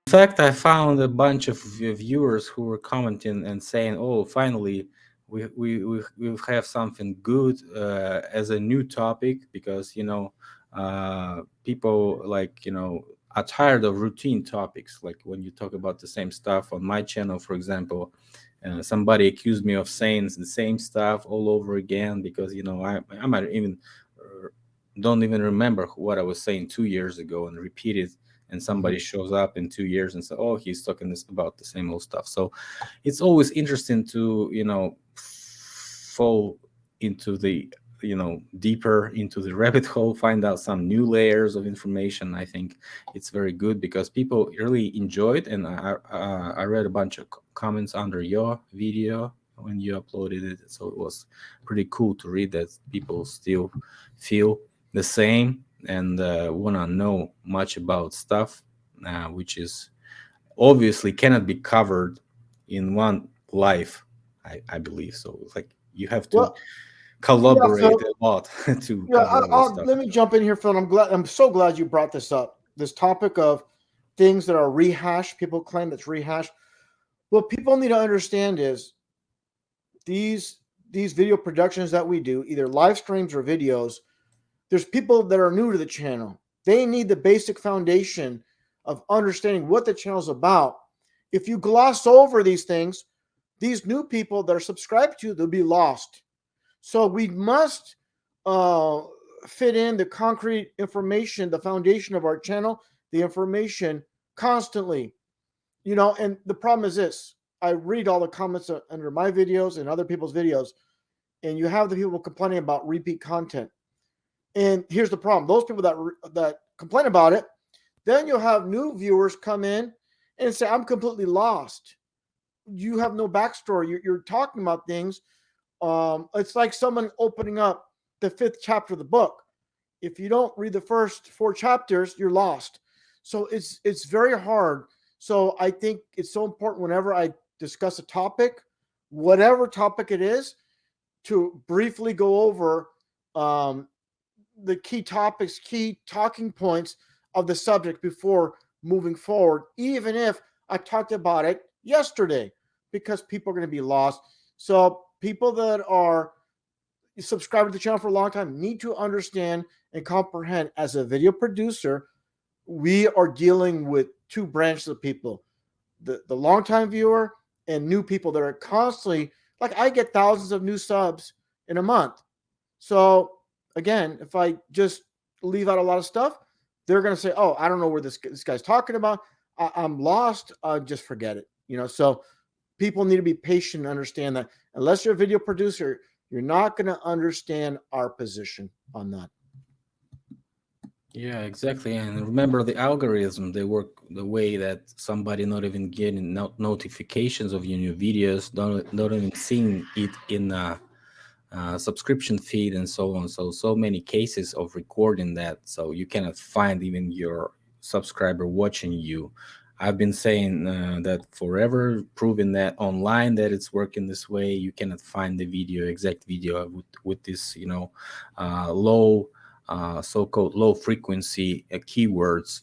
In fact, I found a bunch of viewers who were commenting and saying, "Oh, finally, we have something good as a new topic because people are tired of routine topics. Like when you talk about the same stuff on my channel, for example, somebody accused me of saying the same stuff all over again because I might even uh, don't even remember what I was saying 2 years ago and repeat it, and somebody shows up in 2 years and say, "Oh, he's talking this about the same old stuff." So it's always interesting to fall into the deeper into the rabbit hole, find out some new layers of information. I think it's very good because people really enjoyed, and I read a bunch of comments under your video when you uploaded it, so it was pretty cool to read that people still feel the same and want to know much about stuff, which is obviously cannot be covered in one life. I believe so. It's like you have to Well, yeah, collaborate Phil. a lot to Yeah, cover all this stuff. let me jump in here, Phil. I'm so glad you brought this up. This topic of things that are rehashed. People claim that's rehashed. What people need to understand is these these video productions that we do, either live streams or videos. There's people that are new to the channel. They need the basic foundation of understanding what the channel's about. If you gloss over these things, these new people that are subscribed to, they'll be lost. So we must uh, fit in the concrete information, the foundation of our channel, the information constantly. And the problem is this: I read all the comments under my videos and other people's videos, and you have the people complaining about repeat content. And here's the problem: those people that complain about it, then you'll have new viewers come in and say, "I'm completely lost. You have no backstory. You're talking about things. It's like someone opening up the fifth chapter of the book. If you don't read the first four chapters, you're lost. So it's very hard. So I think it's so important whenever I discuss a topic, whatever topic it is, to briefly go over um, the key topics, key talking points of the subject before moving forward, even if I talked about it yesterday, because people are going to be lost. So people that are subscribed to the channel for a long time need to understand and comprehend, as a video producer, we are dealing with two branches of people: the longtime viewer and new people that are constantly, like, I get thousands of new subs in a month. So again, if I just leave out a lot of stuff, they're going to say, "Oh, I don't know where this guy's talking about. I'm lost. Just forget it." So people need to be patient and understand that unless you're a video producer, you're not going to understand our position on that. Yeah, exactly. And remember, the algorithm, they work the way that somebody not even getting notifications of your new videos, not even seeing it in a subscription feed and so on. So many cases of recording that, so you cannot find even your subscriber watching you. I've been saying that forever, proving that online that it's working this way. You cannot find the exact video with this, low, so-called low frequency keywords.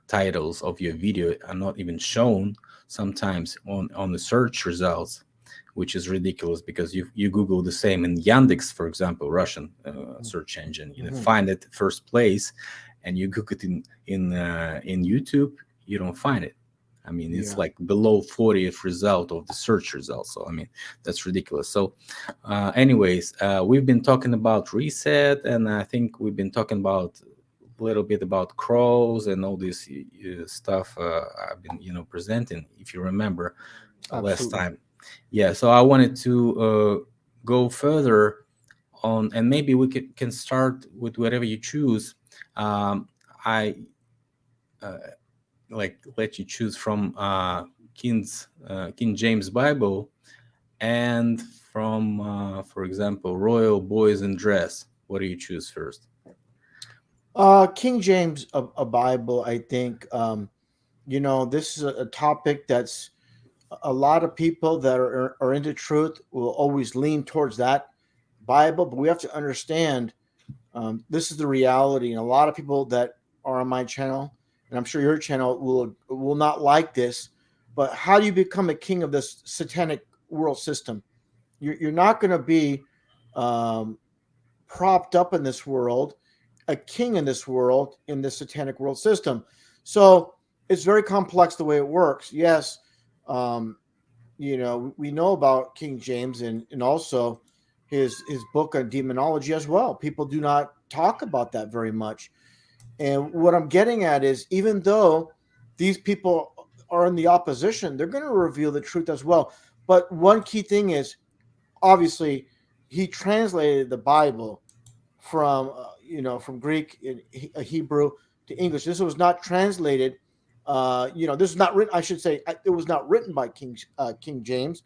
Titles of your video are not even shown sometimes on the search results, which is ridiculous because you Google the same in Yandex, for example, Russian search engine, find it first place, and you Google it in YouTube, you don't find it. I mean, it's Yeah. like below 40th result of the search results. So I mean, that's ridiculous. So, anyways, we've been talking about reset, and I think we've been talking about a little bit about crows and all this stuff I've been, presenting. If you remember last Absolutely. time, yeah. So I wanted to go further on, and maybe we can start with whatever you choose. I uh, like let you choose from King James Bible and from, for example, Royal Boys in Dress. What do you choose first? King James, a Bible, I think. This is a topic that's a lot of people that are into truth will always lean towards that Bible, but we have to understand, this is the reality. And a lot of people that are on my channel, and I'm sure your channel will not like this, but how do you become a king of this satanic world system? You're not going to be um, propped up in this world, a king in this world, in this satanic world system. So it's very complex the way it works. Yes, um, we know about King James and also his book on demonology as well. People do not talk about that very much. And what I'm getting at is, even though these people are in the opposition, they're going to reveal the truth as well. But one key thing is, obviously, he translated the Bible from from Greek and Hebrew to English. This was not translated. This is not written. I should say it was not written by King James,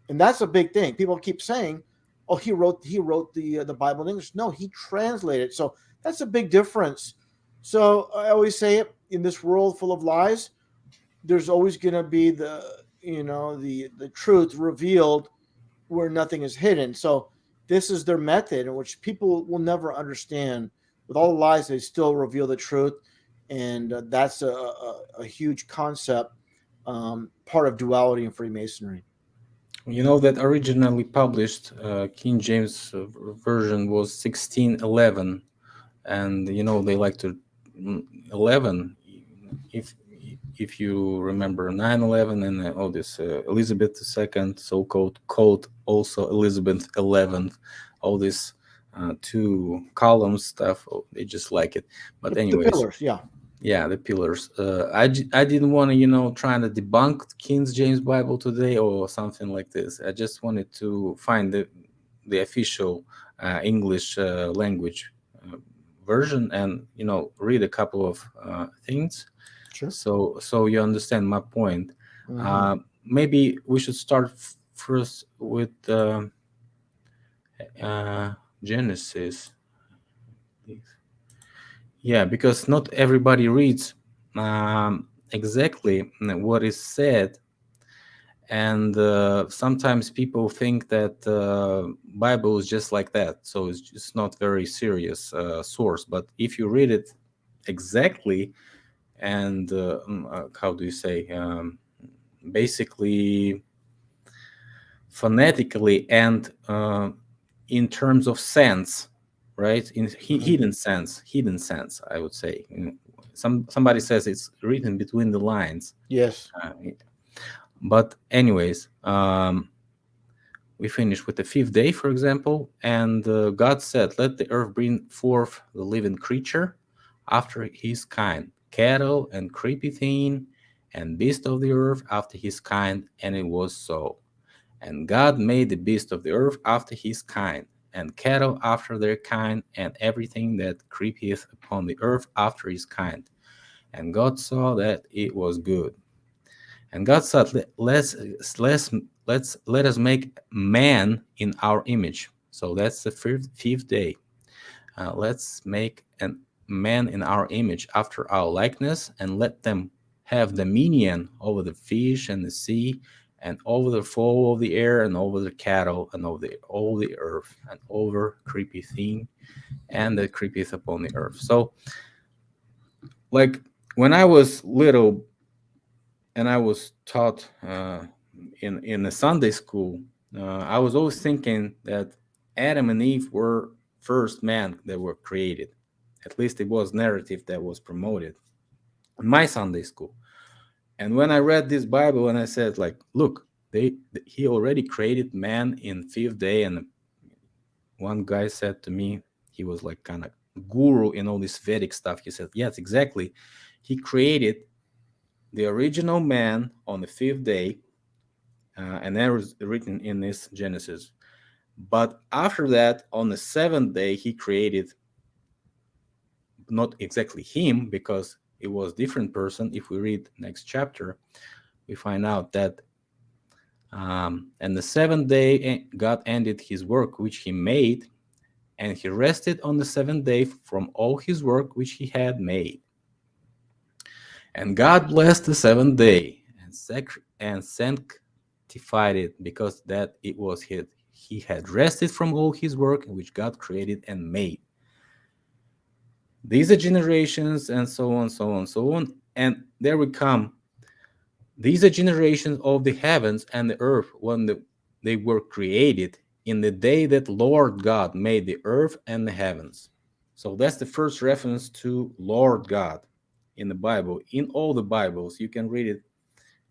and that's a big thing. People keep saying, "Oh, he wrote the Bible in English." No, he translated. So that's a big difference. So I always say it, in this world full of lies, there's always going to be the truth revealed where nothing is hidden. So this is their method, in which people will never understand. With all the lies, they still reveal the truth, and that's a huge concept, part of duality in Freemasonry. You know that originally published King James version was 1611, and they like to 11. If you remember 9/11 and all this Elizabeth II, so-called code, also Elizabeth 11th, all this two columns stuff, they just like it. But The anyways, pillars, yeah. yeah, the pillars. I didn't want to trying to debunk King James Bible today or something like this. I just wanted to find the official English language version, and read a couple of things, Sure. so you understand my point. Mm-hmm. Maybe we should start first with Genesis. Yeah, because not everybody reads exactly what is said, and sometimes people think that Bible is just like that, so it's just not very serious source. But if you read it exactly, and how do you say, basically phonetically, and in terms of sense, right, in hidden sense, I would say. Somebody says it's written between the lines. Yes. But anyways, we finish with the fifth day, for example, and God said, "Let the earth bring forth the living creature after his kind, cattle and creepy thing, and beast of the earth after his kind, and it was so. And God made the beast of the earth after his kind, and cattle after their kind, and everything that creepeth upon the earth after his kind. And God saw that it was good. And God said, let us make man in our image." So that's the fifth day. Let's make a man in our image after our likeness, and let them have dominion over the fish and the sea, and over the fowl of the air, and over the cattle, and over all the earth, and over creepy thing, and that creepeth upon the earth. So, like, when I was little, and I was taught in the Sunday school, I was always thinking that Adam and Eve were first man that were created. At least it was narrative that was promoted in my Sunday school. And when I read this Bible, and I said, like, look, he already created man in fifth day. And one guy said to me, he was like kind of guru in all this Vedic stuff. He said, yes, exactly. He created the original man on the fifth day, and that was written in this Genesis. But after that, on the seventh day, he created not exactly him, because it was different person. If we read next chapter, we find out that and the seventh day God ended his work which he made, and he rested on the seventh day from all his work which he had made. And God blessed the seventh day and sanctified it, because that it was he had rested from all his work which God created and made. These are generations, and so on, so on, so on. And there we come. These are generations of the heavens and the earth when they were created in the day that Lord God made the earth and the heavens. So that's the first reference to Lord God in the Bible. In all the Bibles, you can read it,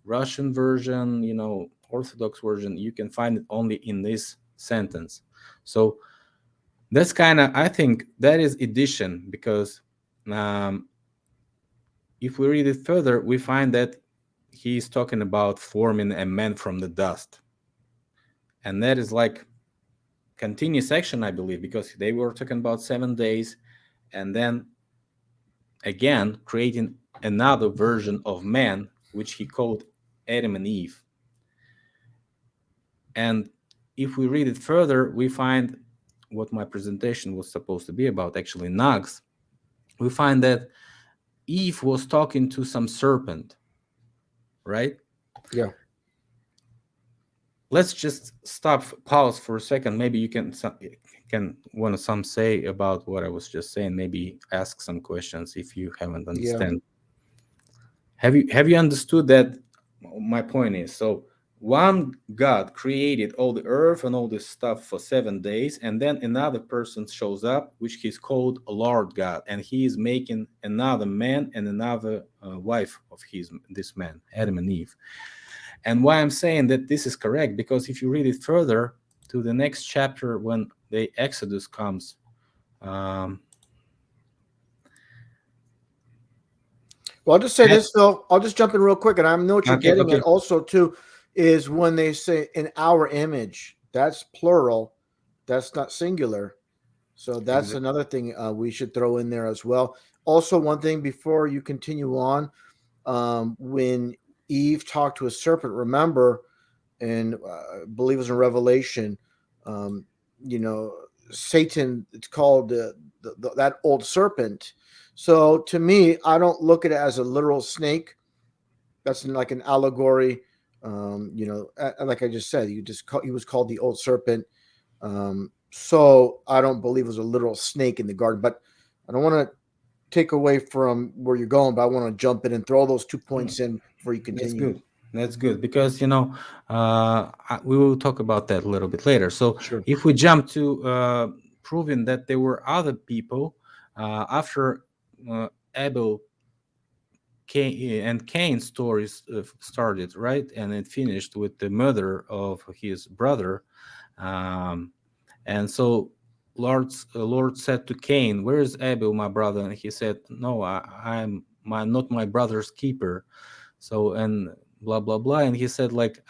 Russian version, Orthodox version, you can find it only in this sentence. So that's kind of, I think that is addition, because um, if we read it further, we find that he's talking about forming a man from the dust. And that is like continuous action, I believe, because they were talking about 7 days and then again creating another version of man, which he called Adam and Eve. And if we read it further, we find what my presentation was supposed to be about, actually, Nugs. We find that Eve was talking to some serpent, right? Yeah. Let's just pause for a second. Maybe you can want to some say about what I was just saying. Maybe ask some questions if you haven't understand. Have you understood that? My point is, so one God created all the earth and all this stuff for 7 days, and then another person shows up, which he's called Lord God, and he is making another man and another wife of this man, Adam and Eve. And why I'm saying that this is correct, because if you read it further to the next chapter, when the Exodus comes, well, I'll just say this, Phil. I'll just jump in real quick, and I know what you're getting at also, too, is when they say in our image, that's plural, that's not singular. So that's another thing we should throw in there as well. Also, one thing before you continue on, when Eve talked to a serpent, remember, and I believe it was in Revelation, Satan, it's called that old serpent. So to me, I don't look at it as a literal snake. That's like an allegory. Like I just said, he was called the old serpent. So I don't believe it was a literal snake in the garden. But I don't want to take away from where you're going, but I want to jump in and throw those 2 points in before you continue. That's good because we will talk about that a little bit later. So Sure. If we jump to proving that there were other people after Abel and Cain's stories started, right, and it finished with the murder of his brother, and so Lord said to Cain, "Where is Abel, my brother?" And he said, "No, I'm not my brother's keeper." So and blah blah blah, and he said like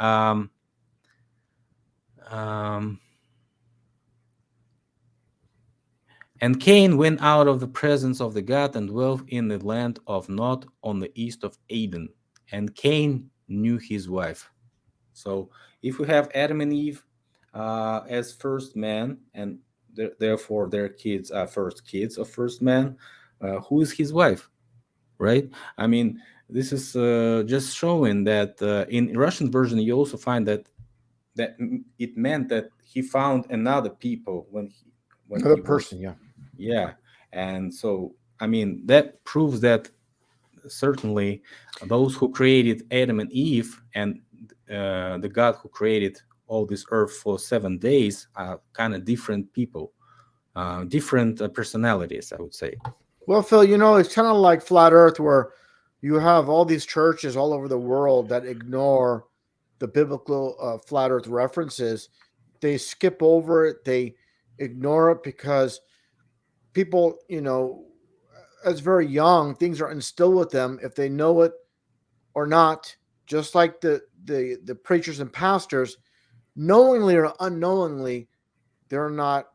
and Cain went out of the presence of the God and dwelt in the land of Nod on the east of Eden. And Cain knew his wife. So if we have Adam and Eve as first man, and therefore their kids are first kids of first man, who is his wife, right? I mean, this is just showing that in Russian version you also find that it meant that he found another people when Another he person, was, yeah. And so I mean that proves that certainly those who created Adam and Eve and the God who created all this earth for 7 days are kind of different people, different personalities, I would say. Well, Phil, it's kind of like flat Earth, where you have all these churches all over the world that ignore the biblical flat Earth references. They skip over it. They ignore it because people, as very young, things are instilled with them if they know it or not. Just like the preachers and pastors, knowingly or unknowingly, they're not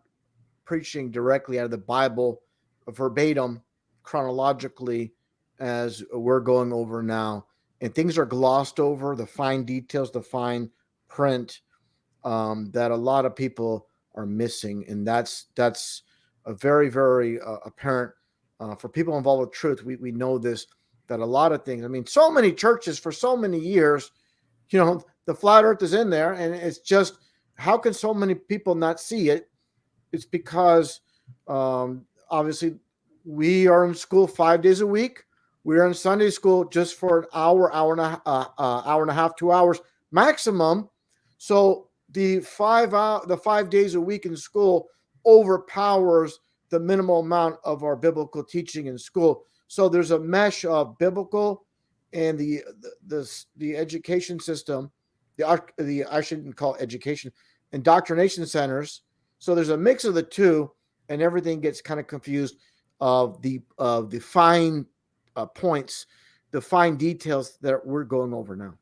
preaching directly out of the Bible verbatim, chronologically, as we're going over now. And things are glossed over, the fine details, the fine print, that a lot of people are missing. And that's a very, very apparent for people involved with truth. We know this, that a lot of things, I mean, so many churches for so many years, the flat earth is in there, and it's just, how can so many people not see it? It's because obviously we are in school 5 days a week. We are in Sunday school just for an hour, hour and a half, 2 hours maximum. So the 5 days a week in school overpowers the minimal amount of our biblical teaching in school. So there's a mesh of biblical and the education system, the I shouldn't call it education, indoctrination centers. So there's a mix of the two, and everything gets kind of confused of the fine points, the fine details that we're going over now.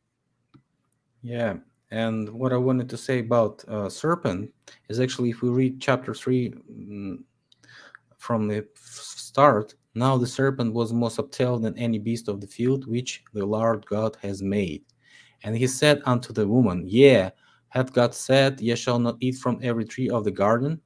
Yeah. And what I wanted to say about serpent is actually, if we read chapter 3 from the start, now the serpent was more subtle than any beast of the field which the Lord God has made. And he said unto the woman, Yea, hath God said, Ye shall not eat from every tree of the garden?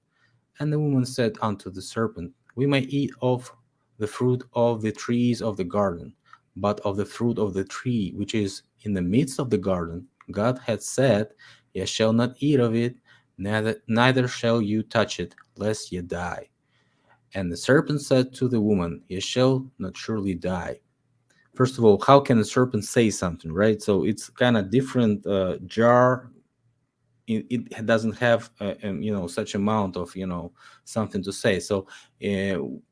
And the woman said unto the serpent, We may eat of the fruit of the trees of the garden, but of the fruit of the tree which is in the midst of the garden, God hath said, Ye shall not eat of it, neither shall you touch it, lest ye die. And the serpent said to the woman, Ye shall not surely die. First of all, how can a serpent say something, right? So it's kind of different jar. It doesn't have such amount of something to say. So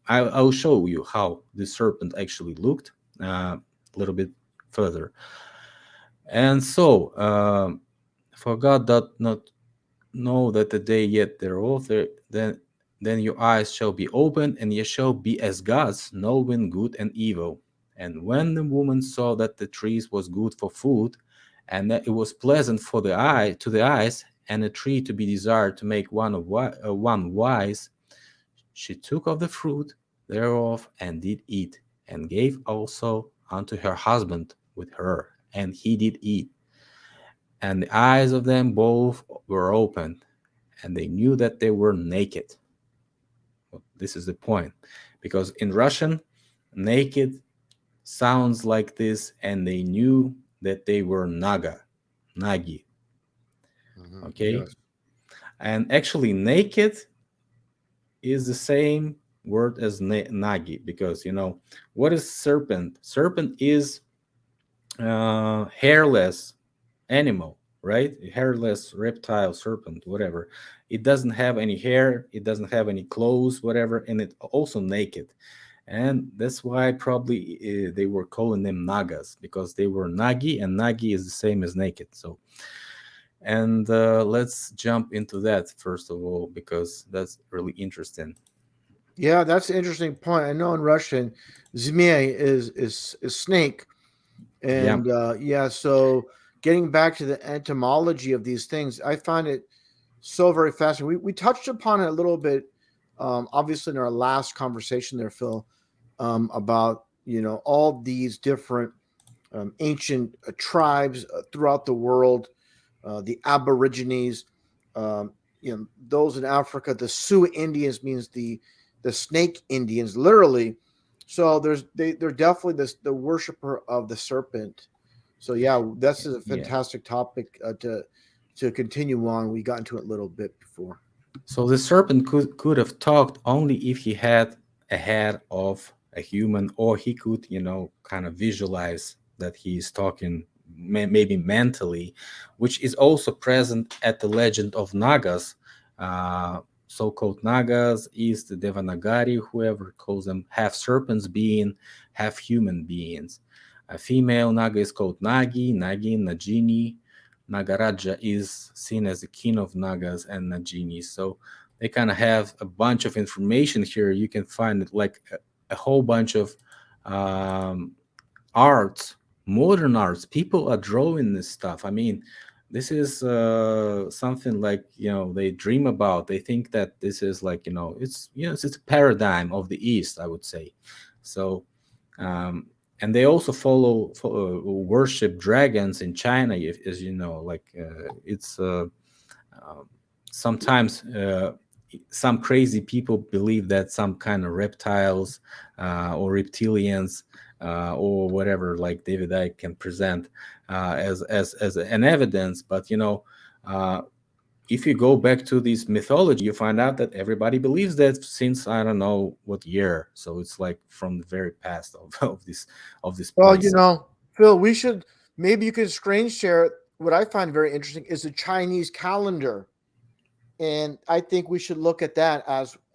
I'll show you how the serpent actually looked a little bit further. And so for God doth not know that the day yet thereof, then your eyes shall be opened, and ye shall be as gods, knowing good and evil. And when the woman saw that the trees was good for food, and that it was pleasant for the eye to the eyes, and a tree to be desired to make one wise, she took of the fruit thereof and did eat, and gave also unto her husband with her, and he did eat. And the eyes of them both were opened, and they knew that they were naked. Well, this is the point, because in Russian, naked sounds like this, and they knew that they were nagi. Okay, Yes. and actually, naked is the same word as nagi, because what is serpent? Serpent is hairless animal, right? A hairless reptile, serpent, whatever. It doesn't have any hair, it doesn't have any clothes, whatever, and it also naked. And that's why probably they were calling them nagas, because they were nagi, and nagi is the same as naked. So, and let's jump into that first of all, because that's really interesting. Yeah, that's an interesting point. I know in Russian, zmei is snake, Yeah. and yeah. So getting back to the etymology of these things, I find it so very fascinating. We touched upon it a little bit, obviously in our last conversation there, Phil, about all these different ancient tribes throughout the world, the Aborigines, those in Africa. The Sioux Indians means the snake Indians, literally. So they're definitely the worshiper of the serpent. So yeah, this is a Yeah. fantastic topic to continue on. We got into it a little bit before. So the serpent could have talked only if he had a head of a human, or he could, kind of visualize that he's talking maybe mentally, which is also present at the legend of Nagas. So-called Nagas is the Devanagari, whoever calls them, half serpents being, half human beings. A female Naga is called Nagi, Nagin, Najini. Nagaraja is seen as the king of Nagas and Naginis. So they kind of have a bunch of information here. You can find like a whole bunch of arts, modern arts. People are drawing this stuff. I mean, this is something like they dream about. They think that this is like it's a paradigm of the East, I would say. So and they also follow worship dragons in China, as you know. Like it's sometimes some crazy people believe that some kind of reptiles or reptilians or whatever, like David Icke can present as an evidence. But uh, if you go back to this mythology, you find out that everybody believes that since I don't know what year. So it's like from the very past of, of this Well, place. Phil, we should maybe you could screen share. What I find very interesting is the Chinese calendar, and I think we should look at that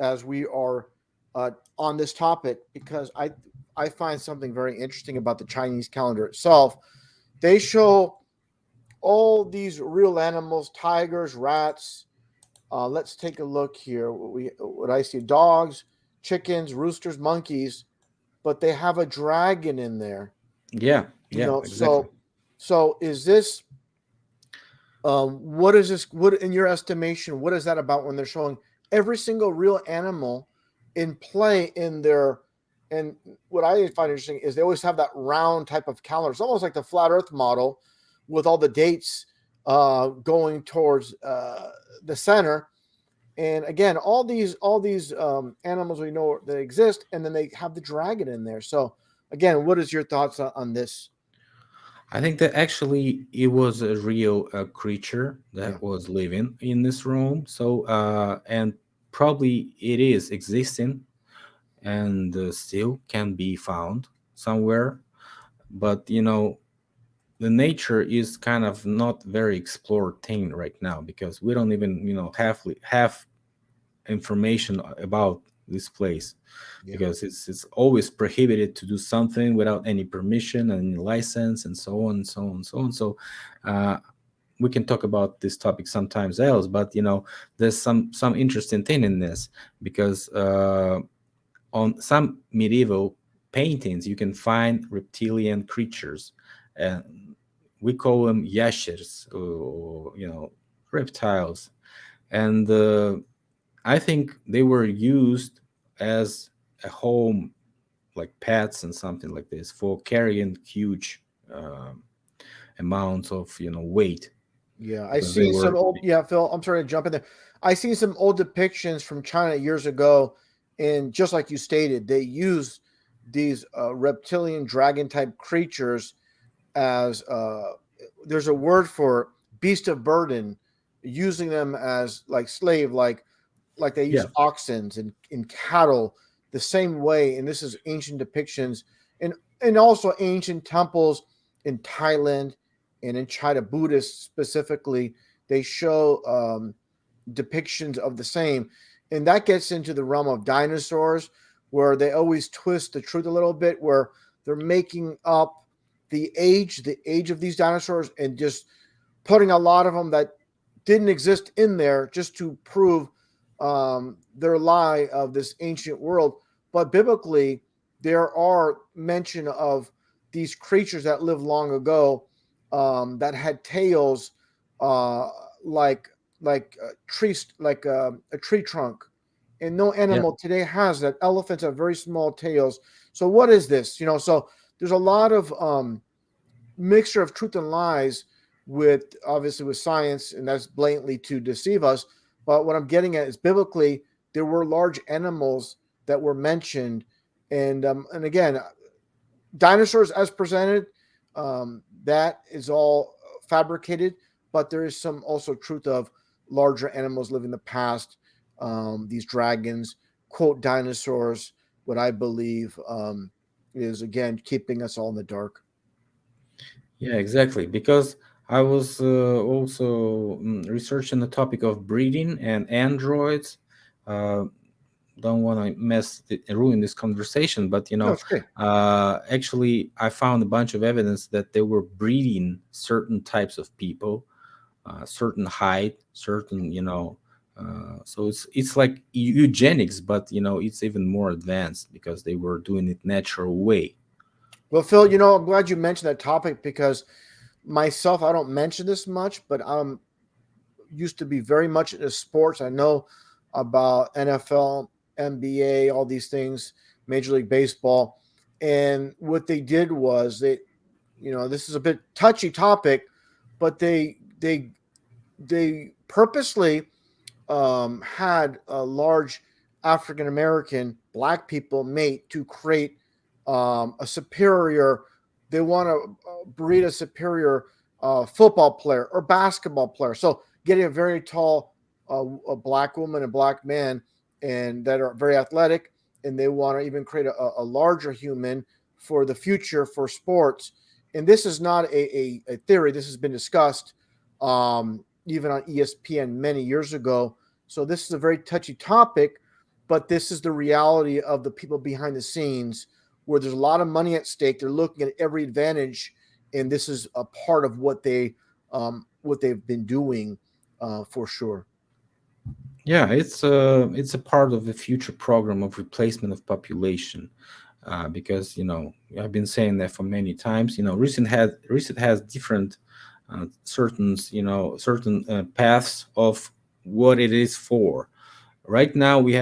as we are on this topic because I find something very interesting about the Chinese calendar itself. They show all these real animals, tigers, rats. Let's take a look here. What I see: dogs, chickens, roosters, monkeys, but they have a dragon in there. Yeah, yeah, exactly. So is this what is this? What in your estimation? What is that about when they're showing every single real animal in play in their? And what I find interesting is they always have that round type of calendar. It's almost like the flat Earth model, with all the dates going towards the center. And again, all these animals we know that exist, and then they have the dragon in there. So again, what is your thoughts on this? I think that actually it was a real creature Yeah, that was living in this room. So, and probably it is existing and still can be found somewhere. But the nature is kind of not very explored thing right now because we don't even have information about this place yeah, because it's always prohibited to do something without any permission and license and so on and so on and so on. So uh, we can talk about this topic sometimes else, but there's some interesting thing in this because on some medieval paintings you can find reptilian creatures, and we call them yashers, or reptiles. And I think they were used as a home, like pets and something like this, for carrying huge amounts of weight yeah. I because they see some were. old. Yeah, Phil. I'm sorry to jump in there. I see some old depictions from China years ago, and just like you stated, they use these reptilian dragon type creatures as there's a word for beast of burden, using them as like slave, like they use Yeah, oxen and in cattle the same way. And this is ancient depictions and also ancient temples in Thailand and in China, Buddhists specifically. They show depictions of the same, and that gets into the realm of dinosaurs, where they always twist the truth a little bit, where they're making up the age of these dinosaurs, and just putting a lot of them that didn't exist in there just to prove their lie of this ancient world. But biblically, there are mention of these creatures that lived long ago, that had tails uh, like trees, like a tree trunk, and no yeah, animal today has that. Elephants have very small tails. So what is this? So there's a lot of mixture of truth and lies, with obviously with science, and that's blatantly to deceive us. But what I'm getting at is biblically there were large animals that were mentioned, and again, dinosaurs as presented, that is all fabricated, but there is some also truth of larger animals living in the past. These dragons, quote dinosaurs, what I believe is again keeping us all in the dark. yeah, exactly. Because I was also researching the topic of breeding and androids. Uh, don't want to ruin this conversation, but No, it's great. actually, I found a bunch of evidence that they were breeding certain types of people, certain height, certain so it's like eugenics, but it's even more advanced because they were doing it natural way. Well, Phil, I'm glad you mentioned that topic because myself, I don't mention this much, but I'm used to be very much into sports. I know about NFL, NBA, all these things, Major League Baseball. And what they did was this is a bit touchy topic, but they purposely had a large African American black people mate to create a superior. They want to breed a superior football player or basketball player. So getting a very tall a black woman and black man, and that are very athletic, and they want to even create a larger human for the future for sports. And this is not a theory. This has been discussed even on ESPN many years ago. So this is a very touchy topic, but this is the reality of the people behind the scenes where there's a lot of money at stake. They're looking at every advantage, and this is a part of what they've been doing for sure. Yeah, it's a part of the future program of replacement of population, because I've been saying that for many times. Recent has different certain paths of what it is for. Right now we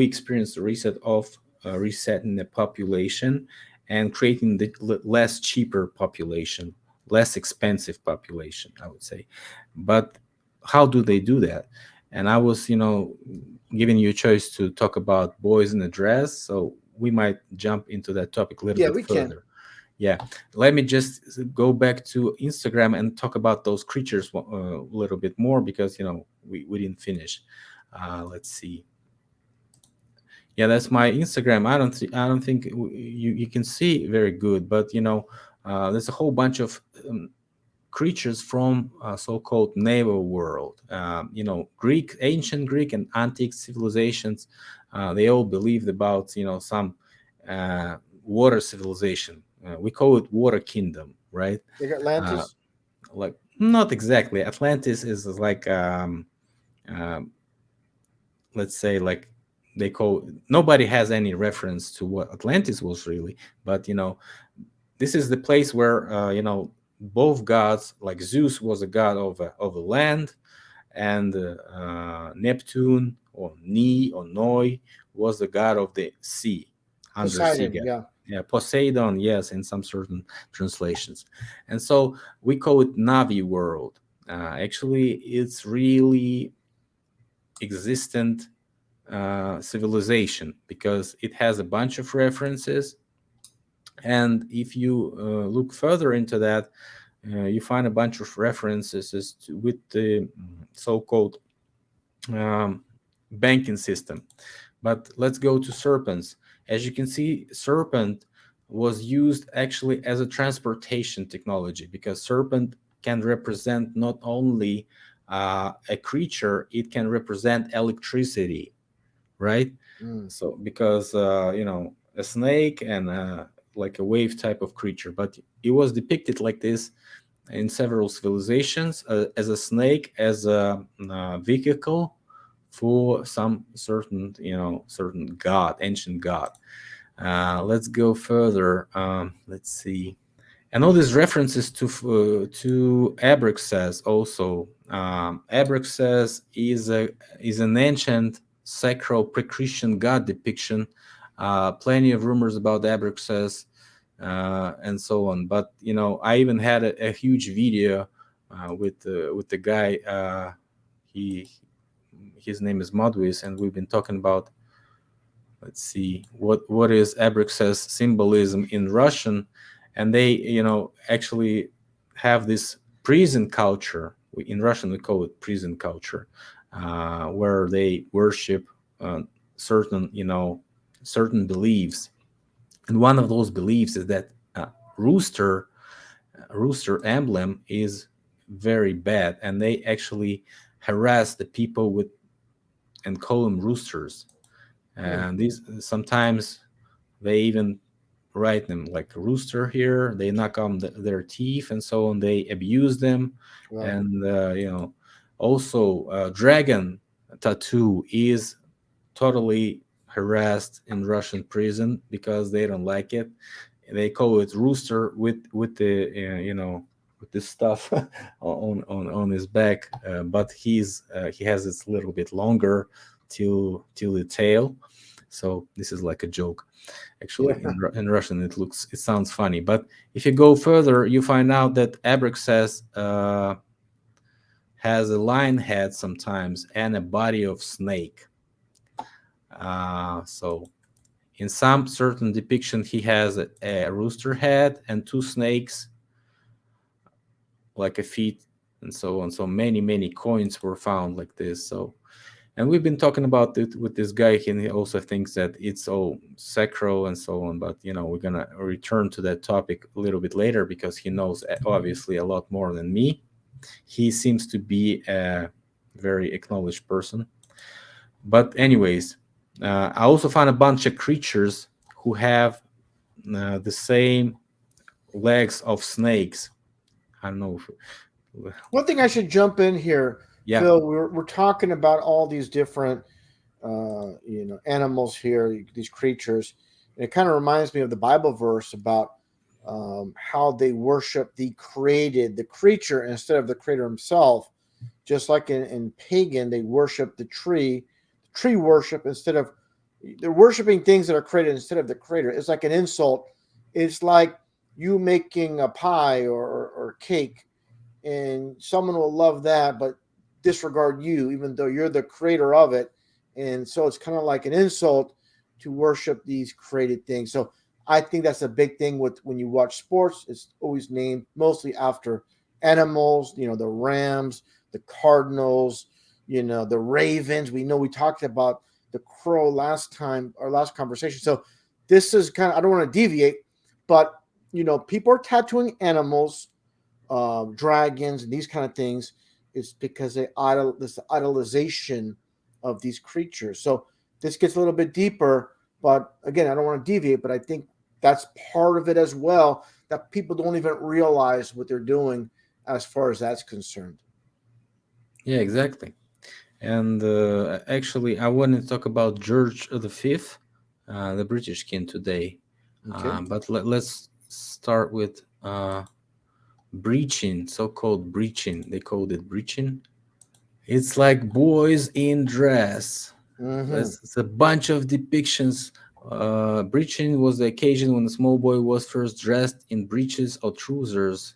experience the reset of resetting the population and creating the less cheaper population, less expensive population, I would say. But how do they do that? And I was giving you a choice to talk about boys in a dress, so we might jump into that topic a little Yeah, bit we can. further. Yeah, let me just go back to Instagram and talk about those creatures a little bit more, because we didn't finish. Let's see. Yeah, that's my Instagram. I don't think you can see very good, but there's a whole bunch of creatures from so-called naval world. Ancient Greek and antique civilizations. They all believed about some water civilization. We call it water kingdom, right? Like Uh, Atlantis. like, not exactly. Atlantis is like um, let's say, like, they call, nobody has any reference to what Atlantis was really, but this is the place where both gods, like Zeus was a god of a land, and Neptune, or Ni or Noi, was the god of the sea, undersea Poseidon. god. Yeah. Yeah, Poseidon, yes, in some certain translations. And so we call it Navi world. Actually, it's really existent civilization, because it has a bunch of references. And if you look further into that, you find a bunch of references with the so-called um, banking system. But let's go to serpents. As you can see, serpent was used actually as a transportation technology, because serpent can represent not only a creature, it can represent electricity, right? Mm. So because a snake and like a wave type of creature, but it was depicted like this in several civilizations, as a snake, as a vehicle for some certain god, ancient god. Let's go further. Let's see. And all these references to Abraxas also. Abraxas is an ancient sacral pre-Christian god depiction. Plenty of rumors about Abraxas, and so on. But I even had a huge video with the guy. He his name is Modwis, and we've been talking about. Let's see what is Abraxas symbolism in Russian, and they actually have this prison culture. In Russian we call it prison culture, where they worship uh, certain certain beliefs. And one of those beliefs is that rooster rooster emblem is very bad, and they actually harass the people with and call them roosters. Mm. And these sometimes they even write them like rooster here. They knock on their teeth and so on. They abuse them. Wow. And also dragon tattoo is totally harassed in Russian prison because they don't like it. They call it rooster with the with this stuff on his back, but he has this little bit longer till the tail. So this is like a joke. Actually, Yeah. in Russian, it sounds funny. But if you go further, you find out that Abraxas has a lion head sometimes and a body of snake. So in some certain depiction, he has a rooster head and two snakes, like a feet and so on. So many coins were found like this. So, and we've been talking about it with this guy, and he also thinks that it's all sacral and so on. But we're gonna return to that topic a little bit later because he knows obviously a lot more than me. He seems to be a very acknowledged person. But anyways, I also found a bunch of creatures who have the same legs of snakes. I don't know. One thing I should jump in here, Yeah, Phil. We're talking about all these different animals here, these creatures. And it kind of reminds me of the Bible verse about how they worship the creature instead of the creator himself. Just like in pagan, they worship the tree worship instead of they're worshiping things that are created instead of the creator. It's like an insult. It's like you making a pie or cake, and someone will love that, but disregard you, even though you're the creator of it. And so it's kind of like an insult to worship these created things. So I think that's a big thing with when you watch sports. It's always named mostly after animals, the Rams, the Cardinals, the Ravens. We know we talked about the crow last time, our last conversation. So this is kind of, I don't want to deviate, but people are tattooing animals, dragons, and these kind of things. Is because this idolization of these creatures. So this gets a little bit deeper, but again, I don't want to deviate, but I think that's part of it as well, that people don't even realize what they're doing as far as that's concerned. yeah, exactly. And actually, I want to talk about George V, the British king today. Okay. But let's start with breaching, so-called breaching. They called it breaching. It's like boys in dress. Mm-hmm. It's a bunch of depictions. Breaching was the occasion when a small boy was first dressed in breeches or trousers.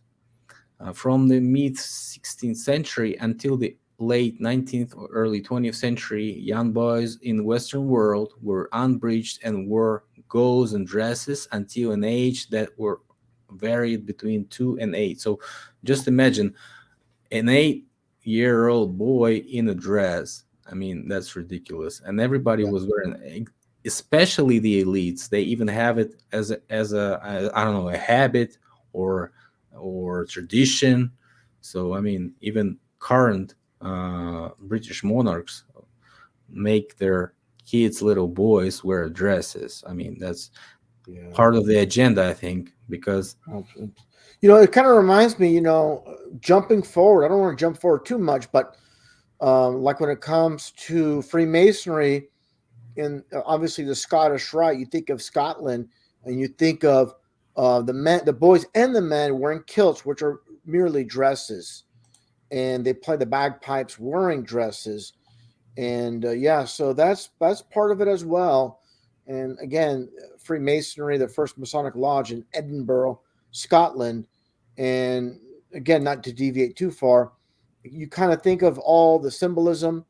From the mid 16th century until the late 19th or early 20th century, young boys in the Western world were unbreeched and wore gauze and dresses until an age that were varied between 2 and 8. So just imagine an 8-year-old boy in a dress. I mean, that's ridiculous. And everybody Yeah. was wearing, especially the elites. They even have it as a I don't know, a habit or tradition. So I mean, even current British monarchs make their kids, little boys, wear dresses. I mean, that's Yeah. part of the agenda, I think, because It kind of reminds me, jumping forward. I don't want to jump forward too much, but like when it comes to Freemasonry, in obviously the Scottish Rite, you think of Scotland, and you think of the boys and the men wearing kilts, which are merely dresses, and they play the bagpipes wearing dresses, and so that's part of it as well. And again, Freemasonry, the first Masonic lodge in Edinburgh, Scotland, and again, not to deviate too far, you kind of think of all the symbolism.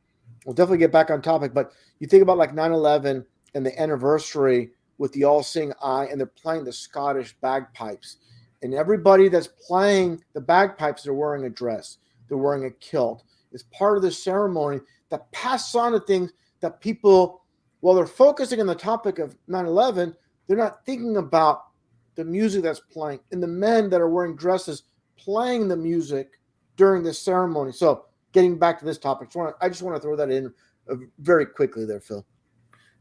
We'll definitely get back on topic, but you think about like 9/11 and the anniversary with the all-seeing eye, and they're playing the Scottish bagpipes, and everybody that's playing the bagpipes, they're wearing a dress, they're wearing a kilt. It's part of the ceremony that passes on to things that people, while they're focusing on the topic of 9/11, they're not thinking about the music that's playing and the men that are wearing dresses playing the music during this ceremony. So getting back to this topic, I just want to throw that in very quickly there, Phil.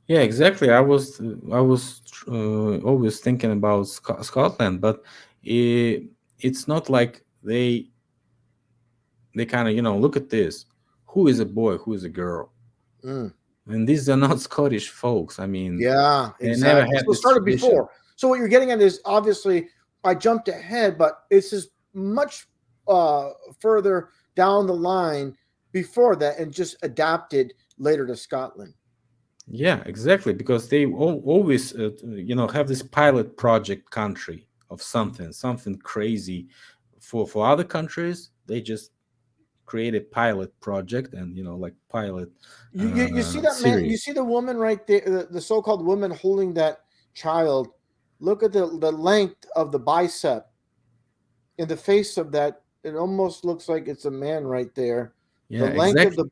yeah, exactly. I was always thinking about Scotland, but it's not like they kind of look at this. Who is a boy? Who is a girl? Mm, And these are not Scottish folks. I mean, yeah, they never exactly. had So it this started tradition. before. So what you're getting at is obviously I jumped ahead, but it's just much uh, further down the line before that and just adapted later to Scotland. Yeah, exactly. Because they always, have this pilot project country of something crazy. For other countries, they just create a pilot project and like pilot You see that man? You series. see the woman right there, the so-called woman holding that child. Look at the length of the bicep in the face of that. it almost looks like it's a man right there. The Yeah, length of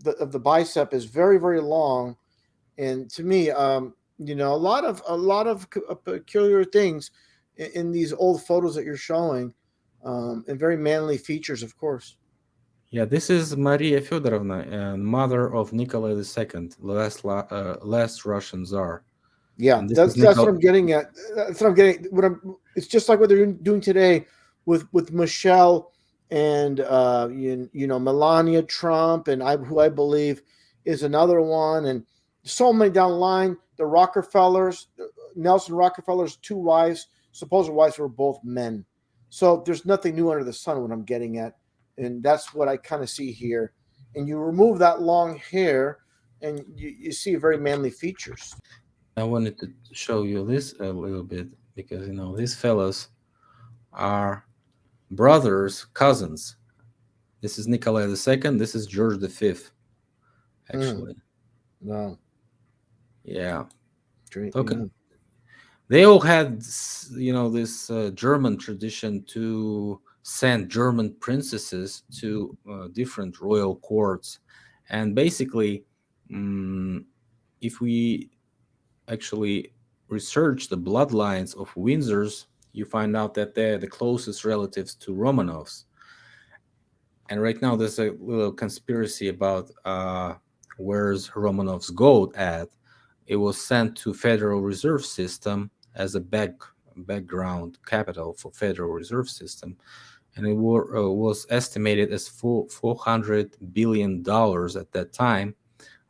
exactly. the bicep is very, very long, and to me, a lot of peculiar things in these old photos that you're showing, and very manly features, of course. Yeah, this is Maria Feodorovna, mother of Nikolai II, last Russian Tsar. Yeah, And this is that's what Nikolai. I'm getting at. That's what I'm getting. It's just like what they're doing today with Michelle and Melania Trump, and who I believe is another one, and so many down the line. The Rockefellers, Nelson Rockefeller's two wives, supposed wives, were both men. So there's nothing new under the sun. What I'm getting at, and that's what I kind of see here. And you remove that long hair, and you see very manly features. I wanted to show you this a little bit because these fellows are brothers, cousins. This is Nikolai II. This is George V. Mm, Actually, no. yeah. Great. Okay. Yeah. They all had, this German tradition to send German princesses to different royal courts, and basically, mm, if we actually research the bloodlines of Windsors, you find out that they're the closest relatives to Romanovs. And right now, there's a little conspiracy about where's Romanov's gold at. It was sent to Federal Reserve System as a background capital for Federal Reserve System, and it was estimated as $400 billion at that time.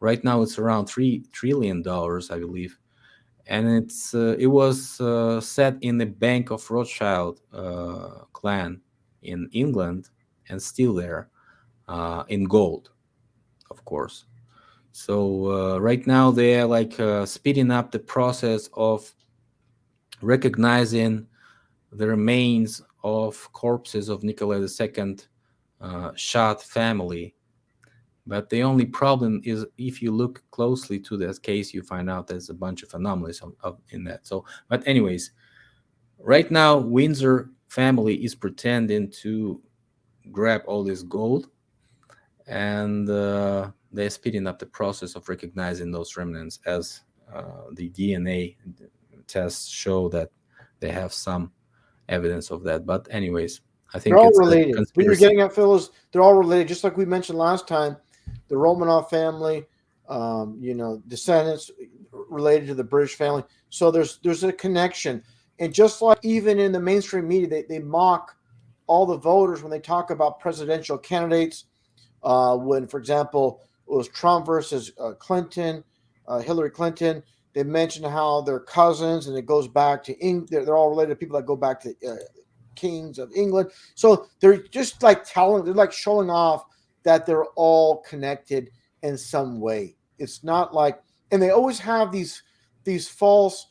Right now, it's around $3 trillion, I believe, and it was set in the Bank of Rothschild clan in England, and still there in gold, of course. So right now they are like speeding up the process of recognizing the remains of corpses of Nikolai II shot family. But the only problem is if you look closely to this case, you find out there's a bunch of anomalies in that. So, but anyways, right now Windsor family is pretending to grab all this gold, and they're speeding up the process of recognizing those remnants as the DNA tests show that they have some evidence of that. But anyways, I They're think all it's a related. What you're conspiracy. getting at, Phil, is they're all related. Just like we mentioned last time, the Romanov family, descendants related to the British family. So there's a connection. And just like even in the mainstream media, they mock all the voters when they talk about presidential candidates. When, for example, it was Trump versus Clinton, Hillary Clinton, they mentioned how they're cousins, and it goes back to they're all related to people that go back to kings of England. So they're just like they're like showing off that they're all connected in some way. It's not like, and they always have these false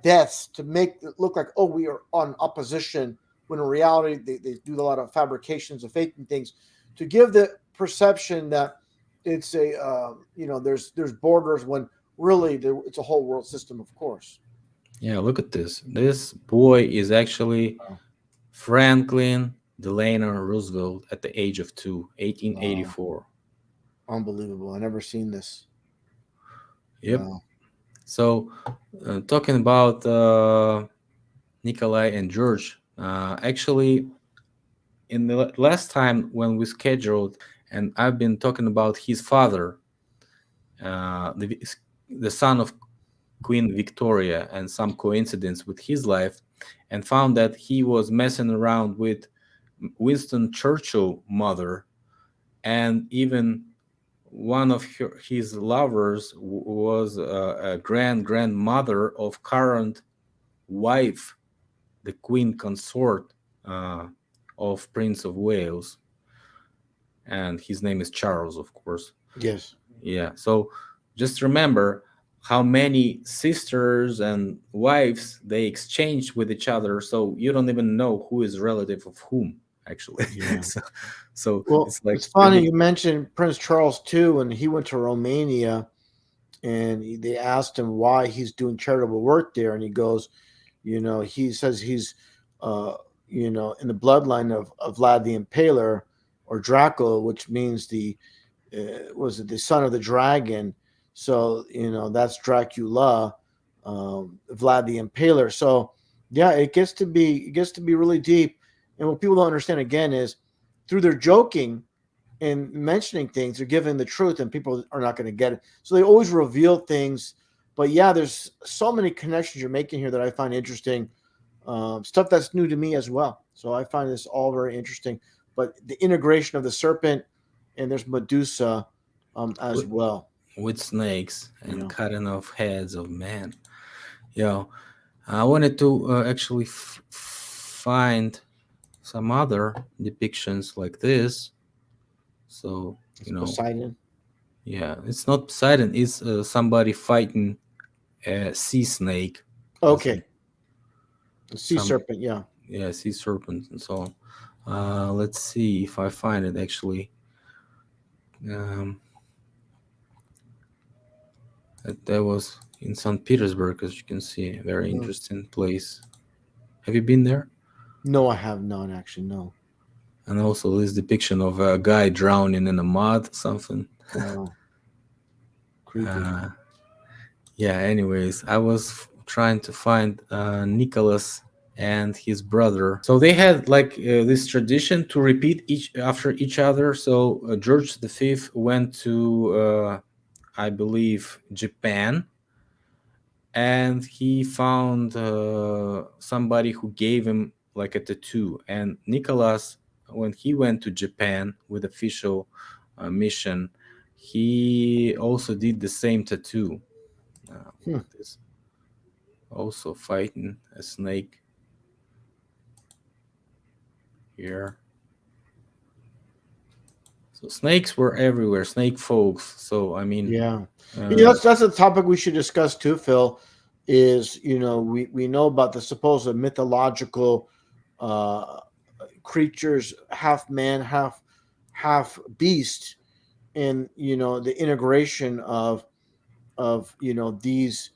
deaths to make it look like, oh, we are on opposition, when in reality they do a lot of fabrications of faking things to give the perception that it's there's borders, when really it's a whole world system, of course. Yeah, look at this. This boy is actually Wow. Franklin Delano Roosevelt at the age of 2, Wow. 1884. Unbelievable. I never seen this. Yep. Wow. So, talking about Nikolai and George, actually, in the last time when we scheduled, and I've been talking about his father, the son of Queen Victoria, and some coincidence with his life, and found that he was messing around with Winston Churchill mother, and even one of his lovers was a grandmother of current wife, the Queen consort uh, of Prince of Wales, and his name is Charles, of course. Yes. Yeah. So just remember how many sisters and wives they exchanged with each other. So you don't even know who is relative of whom, actually. Yeah. So Well, it's like it's funny you mentioned Prince Charles too, when he went to Romania, and they asked him why he's doing charitable work there, and he goes, he says he's uh, you know, in the bloodline of Vlad the Impaler or Draco, which means the was it the son of the dragon? So you know that's Dracula, Vlad the Impaler. So yeah, it gets to be really deep. And what people don't understand again is through their joking and mentioning things, they're giving the truth, and people are not going to get it. So they always reveal things. But yeah, there's so many connections you're making here that I find interesting. Stuff that's new to me as well. So I find this all very interesting. But the integration of the serpent and there's Medusa as with, well. with snakes You and know, cutting off heads of man. Yeah, I wanted to actually find some other depictions like this. So, it's Poseidon. yeah, it's not Poseidon, it's somebody fighting a sea snake. It's Okay, like the sea some, serpent. Yeah. yeah, sea serpent and so on. Let's see if I find it actually. Um, that was in St. Petersburg, as you can see, a very Mhm. interesting place. Have you been there? No, I have not actually. No. And also this depiction of a guy drowning in the mud, something. Wow. Creepy. Uh, yeah. Anyways, I was trying to find Nicholas and his brother. So they had like this tradition to repeat each after each other. So George V went to, I believe, Japan, and he found somebody who gave him like a tattoo. And Nicholas, when he went to Japan with official mission, he also did the same tattoo. Hmm. Look at this, also fighting a snake here. So snakes were everywhere, snake folks. So I mean, Yeah. Yeah, uh, that's a topic we should discuss too, Phil. Is you know we know about the supposed mythological uh, creatures, half man, half beast, and you know the integration of you know these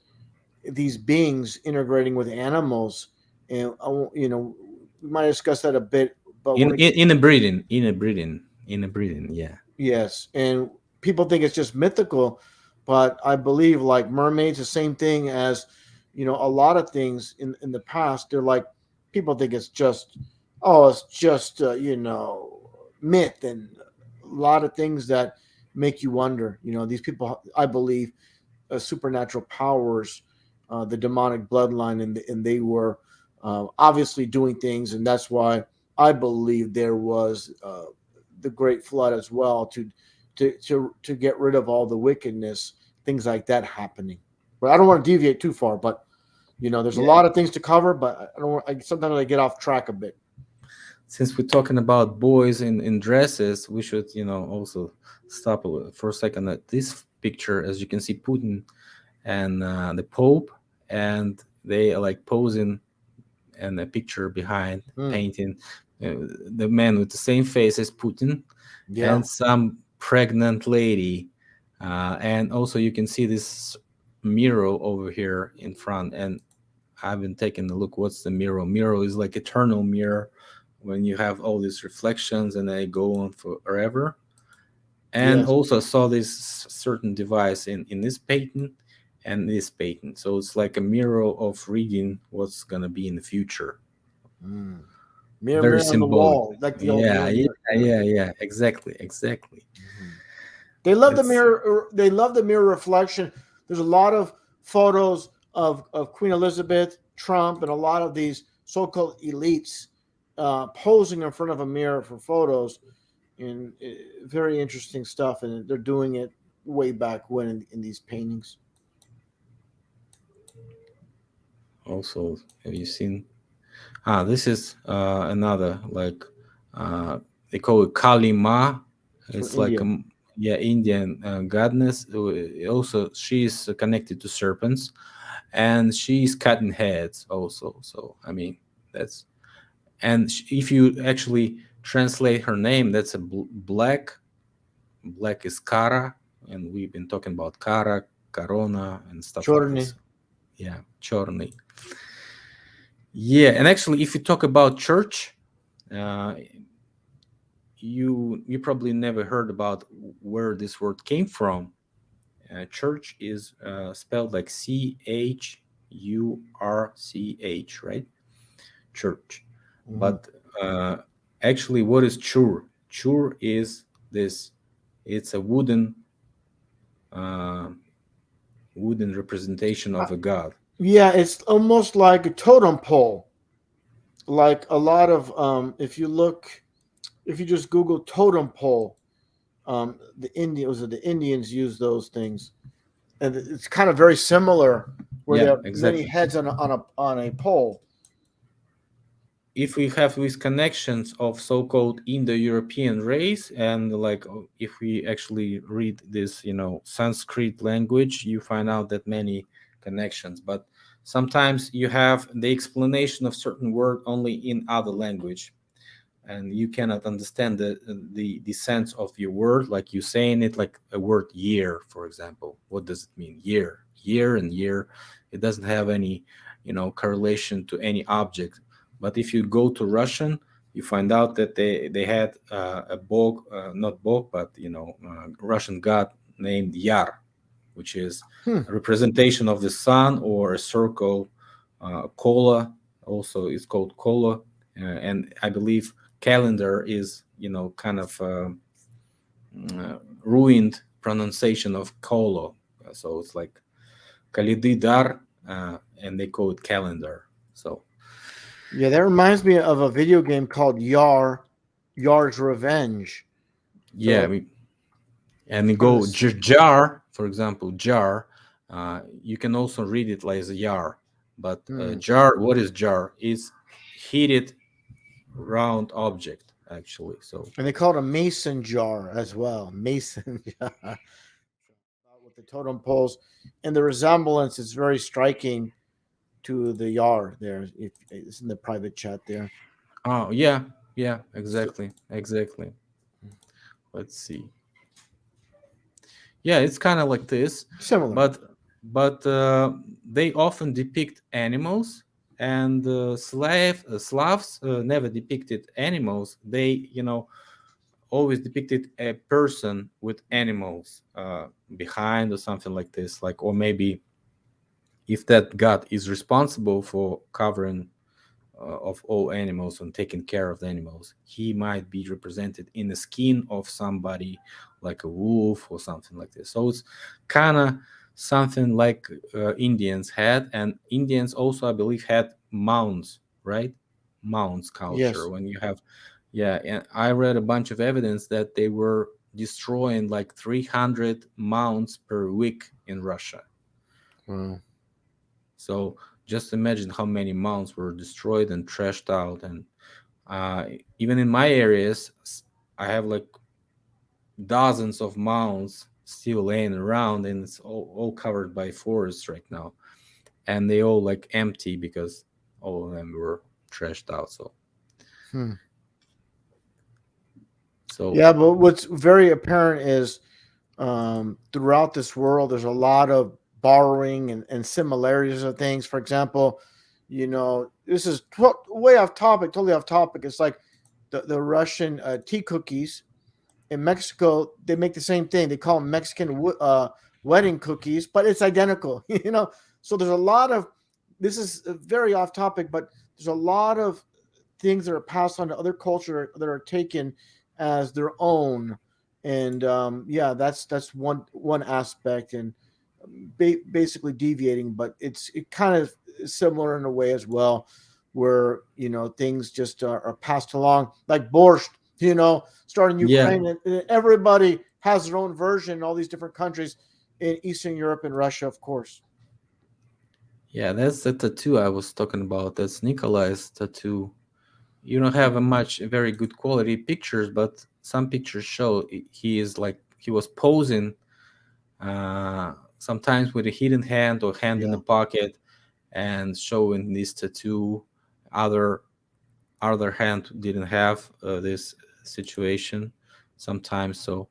beings integrating with animals, and you know we might discuss that a bit. But when it in a breeding, in a breeding, in a breeding, yeah. yes, and people think it's just mythical, but I believe like mermaids, the same thing as you know a lot of things in the past. They're like people think it's just oh, it's just you know myth and a lot of things that make you wonder. You know, these people, I believe, supernatural powers, the demonic bloodline, and they were obviously doing things, and that's why I believe there was the great flood as well to get rid of all the wickedness, things like that happening. But I don't want to deviate too far. But you know, there's a Yeah. lot of things to cover. But I don't. Sometimes I get off track a bit. Since we're talking about boys in dresses, we should, also stop for a second at this picture. As you can see, Putin and the Pope, and they are like posing, and a picture behind Mm, painting the man with the same face as Putin, yeah. and some pregnant lady, and also you can see this mirror over here in front. And I've been taking a look. What's the mirror? Mirror is like eternal mirror, when you have all these reflections and they go on forever. And Yes. also saw this certain device in this painting and this painting. So it's like a mirror of reading what's gonna be in the future. Mm. Mirror, Very mirror on the symbolic. wall, like the old Yeah, mirror, yeah, mirror. Yeah. yeah, yeah. Exactly, exactly. Mhm. They love the It's mirror. They love the mirror reflection. There's a lot of photos of Queen Elizabeth, Trump, and a lot of these so-called elites posing in front of a mirror for photos, and very interesting stuff. And they're doing it way back when in these paintings. also, have you seen? This is another, like, uh, they call it Kali Ma. It's from It's like India. yeah, Indian goddess. Also, she's connected to serpents, and she's cutting heads. Also, so I mean, that's and if you actually translate her name, that's a black. Black is Kara, and we've been talking about Kara, Corona, and stuff like Chorny. this. Yeah, Chorny. Yeah, and actually, if you talk about church, uh, you probably never heard about where this word came from. Church is spelled like Church, right? Church. Mhm. But actually, what is chur? Chur is this. It's a uh, wooden representation Uh, of a god. yeah, it's almost like a totem pole. Like a lot of if you just Google totem pole, the Indians use those things, and it's kind of very similar, where they Yeah, have many exactly. heads on a pole. If we have these connections of so-called Indo-European race, and like if we actually read this, Sanskrit language, you find out that many connections. But sometimes you have the explanation of certain word only in other language, and you cannot understand the sense of your word, like you saying it like a word year, for example. What does it mean? Year and year. It doesn't have any correlation to any object. But if you go to Russian, you find out that they had a bog, not bog, but Russian god named Yar, which is Hmm. a representation of the sun or a circle. Kola also is called Kola, and I believe calendar is kind of ruined pronunciation of Kolo. So it's like Kalididar, and they call it calendar. So Yeah, that reminds me of a video game called Yar's Revenge. yeah, So and you kind of go jar, for example, jar. You can also read it like a yar, but hmm. jar. What is jar? Is heated round object actually. So And they call it a mason jar as well. Mason jar with the totem poles, and the resemblance is very striking to the yard there. If it's in the private chat there. oh yeah, yeah, So, exactly. Let's see. Yeah, it's kind of like this, similar. but they often depict animals, and Slavs never depicted animals. They always depicted a person with animals behind or something like this, like, or maybe if that god is responsible for covering of all animals and taking care of the animals, he might be represented in the skin of somebody, like a wolf or something like this. So it's kind of something like Indians had, and Indians also, I believe, had mounds, right? Mounds culture. Yes. When you have, yeah, and I read a bunch of evidence that they were destroying like 300 mounds per week in Russia. Wow. So just imagine how many mounds were destroyed and trashed out. And uh, even in my areas, I have like dozens of mounds still laying around, and it's all covered by forests right now. And they all like empty because all of them were trashed out. Hmm. So Yeah, but what's very apparent is throughout this world, there's a lot of borrowing and similarities of things. For example, this is way off topic, totally off topic. It's like the Russian tea cookies in Mexico. They make the same thing. They call them Mexican wedding cookies, but it's identical. So there's a lot of this is very off topic, but there's a lot of things that are passed on to other culture that are taken as their own, and yeah, that's one aspect, and basically deviating, but it kind of similar in a way as well, where things just are passed along like borscht, starting yeah, Ukraine, and everybody has their own version in all these different countries in Eastern Europe and Russia, of course. yeah, that's the tattoo I was talking about. That's Nikolai's tattoo. You don't have a much very good quality pictures, but some pictures show he is like he was posing, sometimes with a hidden hand or hand in the Yeah. pocket, and showing this tattoo. Other other hand didn't have this situation sometimes. So,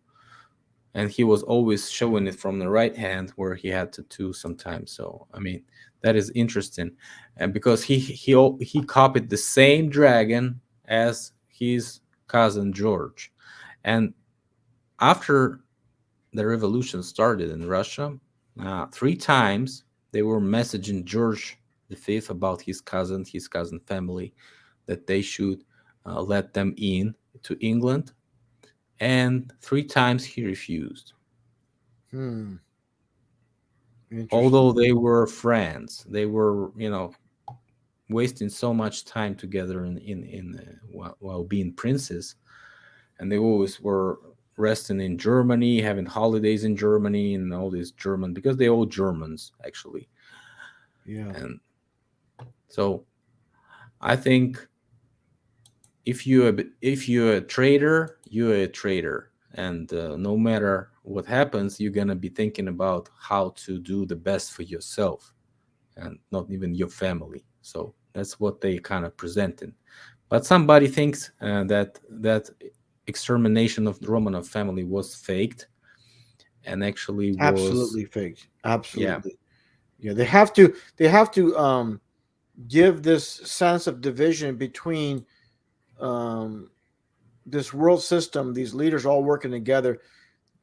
and he was always showing it from the right hand where he had tattoo sometimes. So I mean, That is interesting, and because he copied the same dragon as his cousin George, and after the revolution started in Russia, 3 times they were messaging George V about his cousin family, that they should let them in to England, and 3 times he refused. Hmm. Interesting. Although they were friends, they were, wasting so much time together while being princes, and they always were resting in Germany, having holidays in Germany, and all these German, because they all Germans actually. Yeah. And so I think if you're a trader, you're a trader, and no matter what happens, you're gonna be thinking about how to do the best for yourself and not even your family. So that's what they kind of presented. But somebody thinks that extermination of the Romanov family was faked, and actually was, Absolutely fake. yeah, Absolutely. Yeah. They have to give this sense of division between um, this world system, these leaders all working together.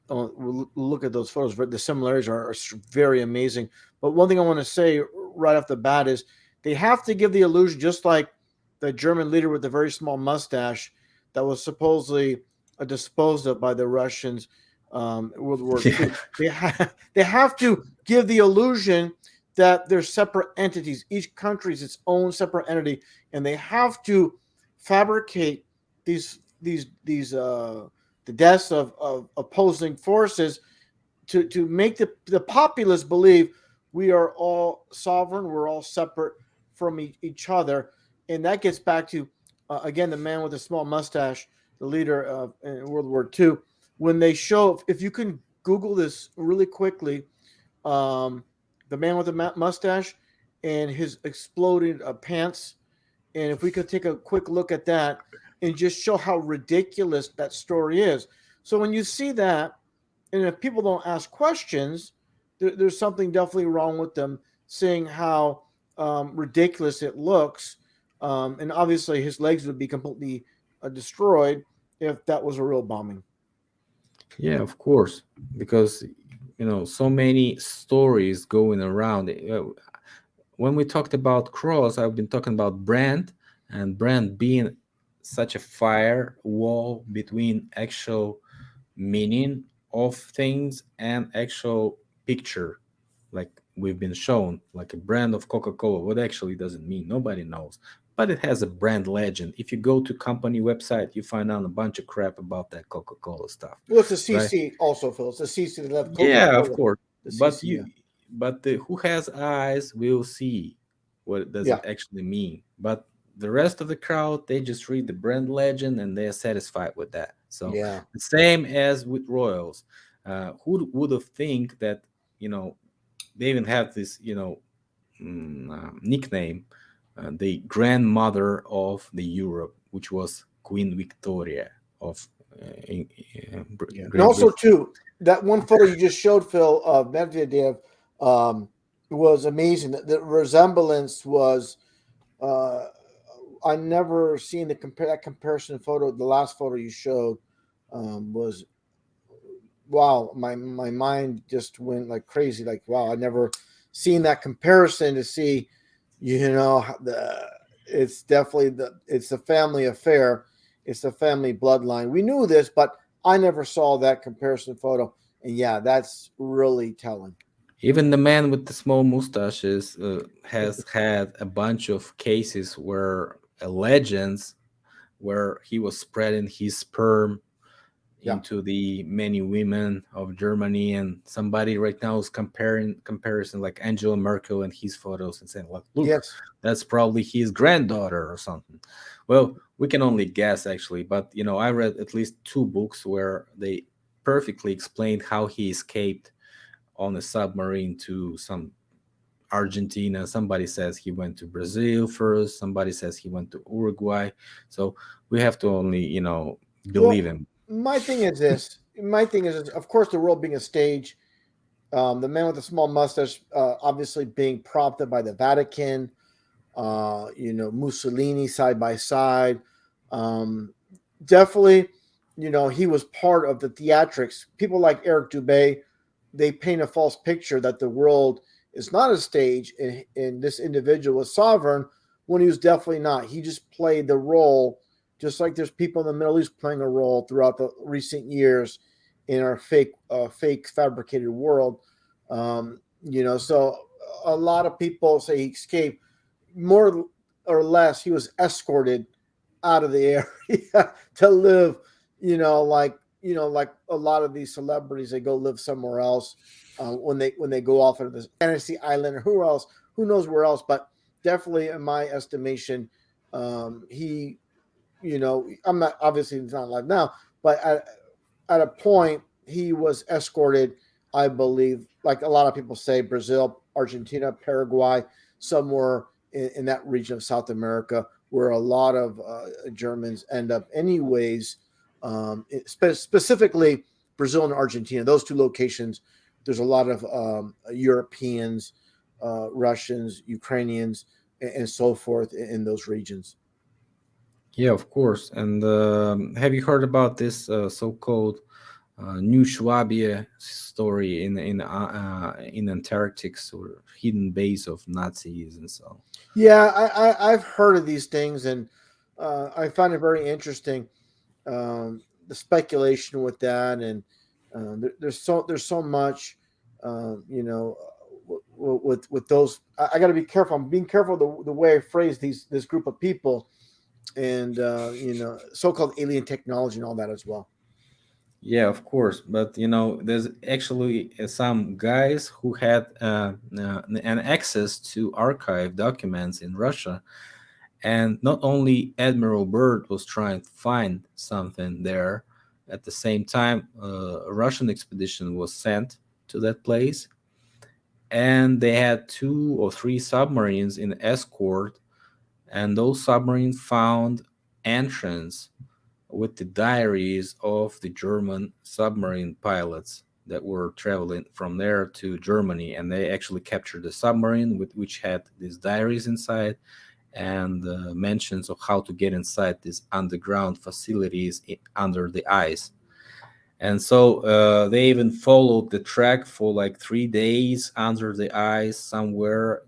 We'll look at those photos. The similarities are very amazing. But one thing I want to say right off the bat is they have to give the illusion, just like the German leader with the very small mustache that was supposedly disposed of by the Russians in World War yeah, II. They have to give the illusion that they're separate entities. Each country is its own separate entity, and they have to fabricate these the deaths of opposing forces to make the populace believe we are all sovereign, we're all separate from each other. And that gets back to, again, the man with the small mustache, the leader of in World War II. When they show, if you can Google this really quickly, um, the man with the mustache and his exploding pants, and if we could take a quick look at that and just show how ridiculous that story is. So when you see that, and if people don't ask questions, there's something definitely wrong with them, seeing how ridiculous it looks. And obviously, his legs would be completely destroyed if that was a real bombing. yeah, of course, because so many stories going around. When we talked about cross, I've been talking about brand, and brand being such a firewall between actual meaning of things and actual picture, like we've been shown, like a brand of Coca-Cola. What actually does it mean? Nobody knows, but it has a brand legend. If you go to company website, you find out a bunch of crap about that Coca-Cola stuff, Well, it's a right? CC also, Phil. It's a CC that left Coca Yeah, of Cola. course. The But CC, you, yeah. but who has eyes will see what does Yeah. it actually mean. But the rest of the crowd, they just read the brand legend and they are satisfied with that. So Yeah. the same as with royals. Who would have think that you know they even have this nickname, the grandmother of the Europe, which was Queen Victoria of Yeah. And Great also, Britain. too, that one photo you just showed, Phil, of Medvedev um, was amazing. The resemblance was, uh, I never seen that comparison photo. The last photo you showed was, wow. My mind just went like crazy. Like, wow, I never seen that comparison to see, the it's definitely it's a family affair. It's a family bloodline. We knew this, but I never saw that comparison photo. And yeah, that's really telling. Even the man with the small mustaches has had a bunch of cases where legends where he was spreading his sperm Yeah. into the many women of Germany, and somebody right now is comparison like Angela Merkel and his photos and saying, look, Yes. that's probably his granddaughter or something. Well, we can only guess actually, but I read at least 2 books where they perfectly explained how he escaped on a submarine to some Argentina. Somebody says he went to Brazil first. Somebody says he went to Uruguay. So we have to only, believe Well, him. my thing is this. My thing is, of course, the world being a stage, The man with the small mustache, obviously being prompted by the Vatican. Mussolini side by side. Um, Definitely, he was part of the theatrics. People like Eric Dubé, they paint a false picture that the world is not a stage and this individual was sovereign when he was definitely not. He just played the role, just like there's people in the Middle East playing a role throughout the recent years in our fake fabricated world. So a lot of people say he escaped. More or less, he was escorted out of the area to live, like a lot of these celebrities, they go live somewhere else when they go off into this fantasy island or who knows where else. But definitely, in my estimation, he, I'm not obviously he's not alive now, but at a point he was escorted, I believe, like a lot of people say, Brazil, Argentina, Paraguay, somewhere in that region of South America, where a lot of Germans end up, anyways. Specifically, Brazil and Argentina, those two locations. There's a lot of Europeans, Russians, Ukrainians, and so forth in those regions. Yeah, of course. And have you heard about this so-called New Schwabia story in Antarctic, or hidden base of Nazis and so? Yeah, I've heard of these things, and I find it very interesting. The speculation with that, and there's so much, with those. I got to be careful. I'm being careful the way I phrase this group of people, and so-called alien technology and all that as well. Yeah, of course. But there's actually some guys who had an access to archive documents in Russia, and not only Admiral Byrd was trying to find something there. At the same time, a Russian expedition was sent to that place, and they had two or three submarines in escort, and those submarines found entrance with the diaries of the German submarine pilots that were traveling from there to Germany, and they actually captured the submarine with which had these diaries inside, and mentions of how to get inside these underground facilities under the ice. And so they even followed the track for like 3 days under the ice somewhere.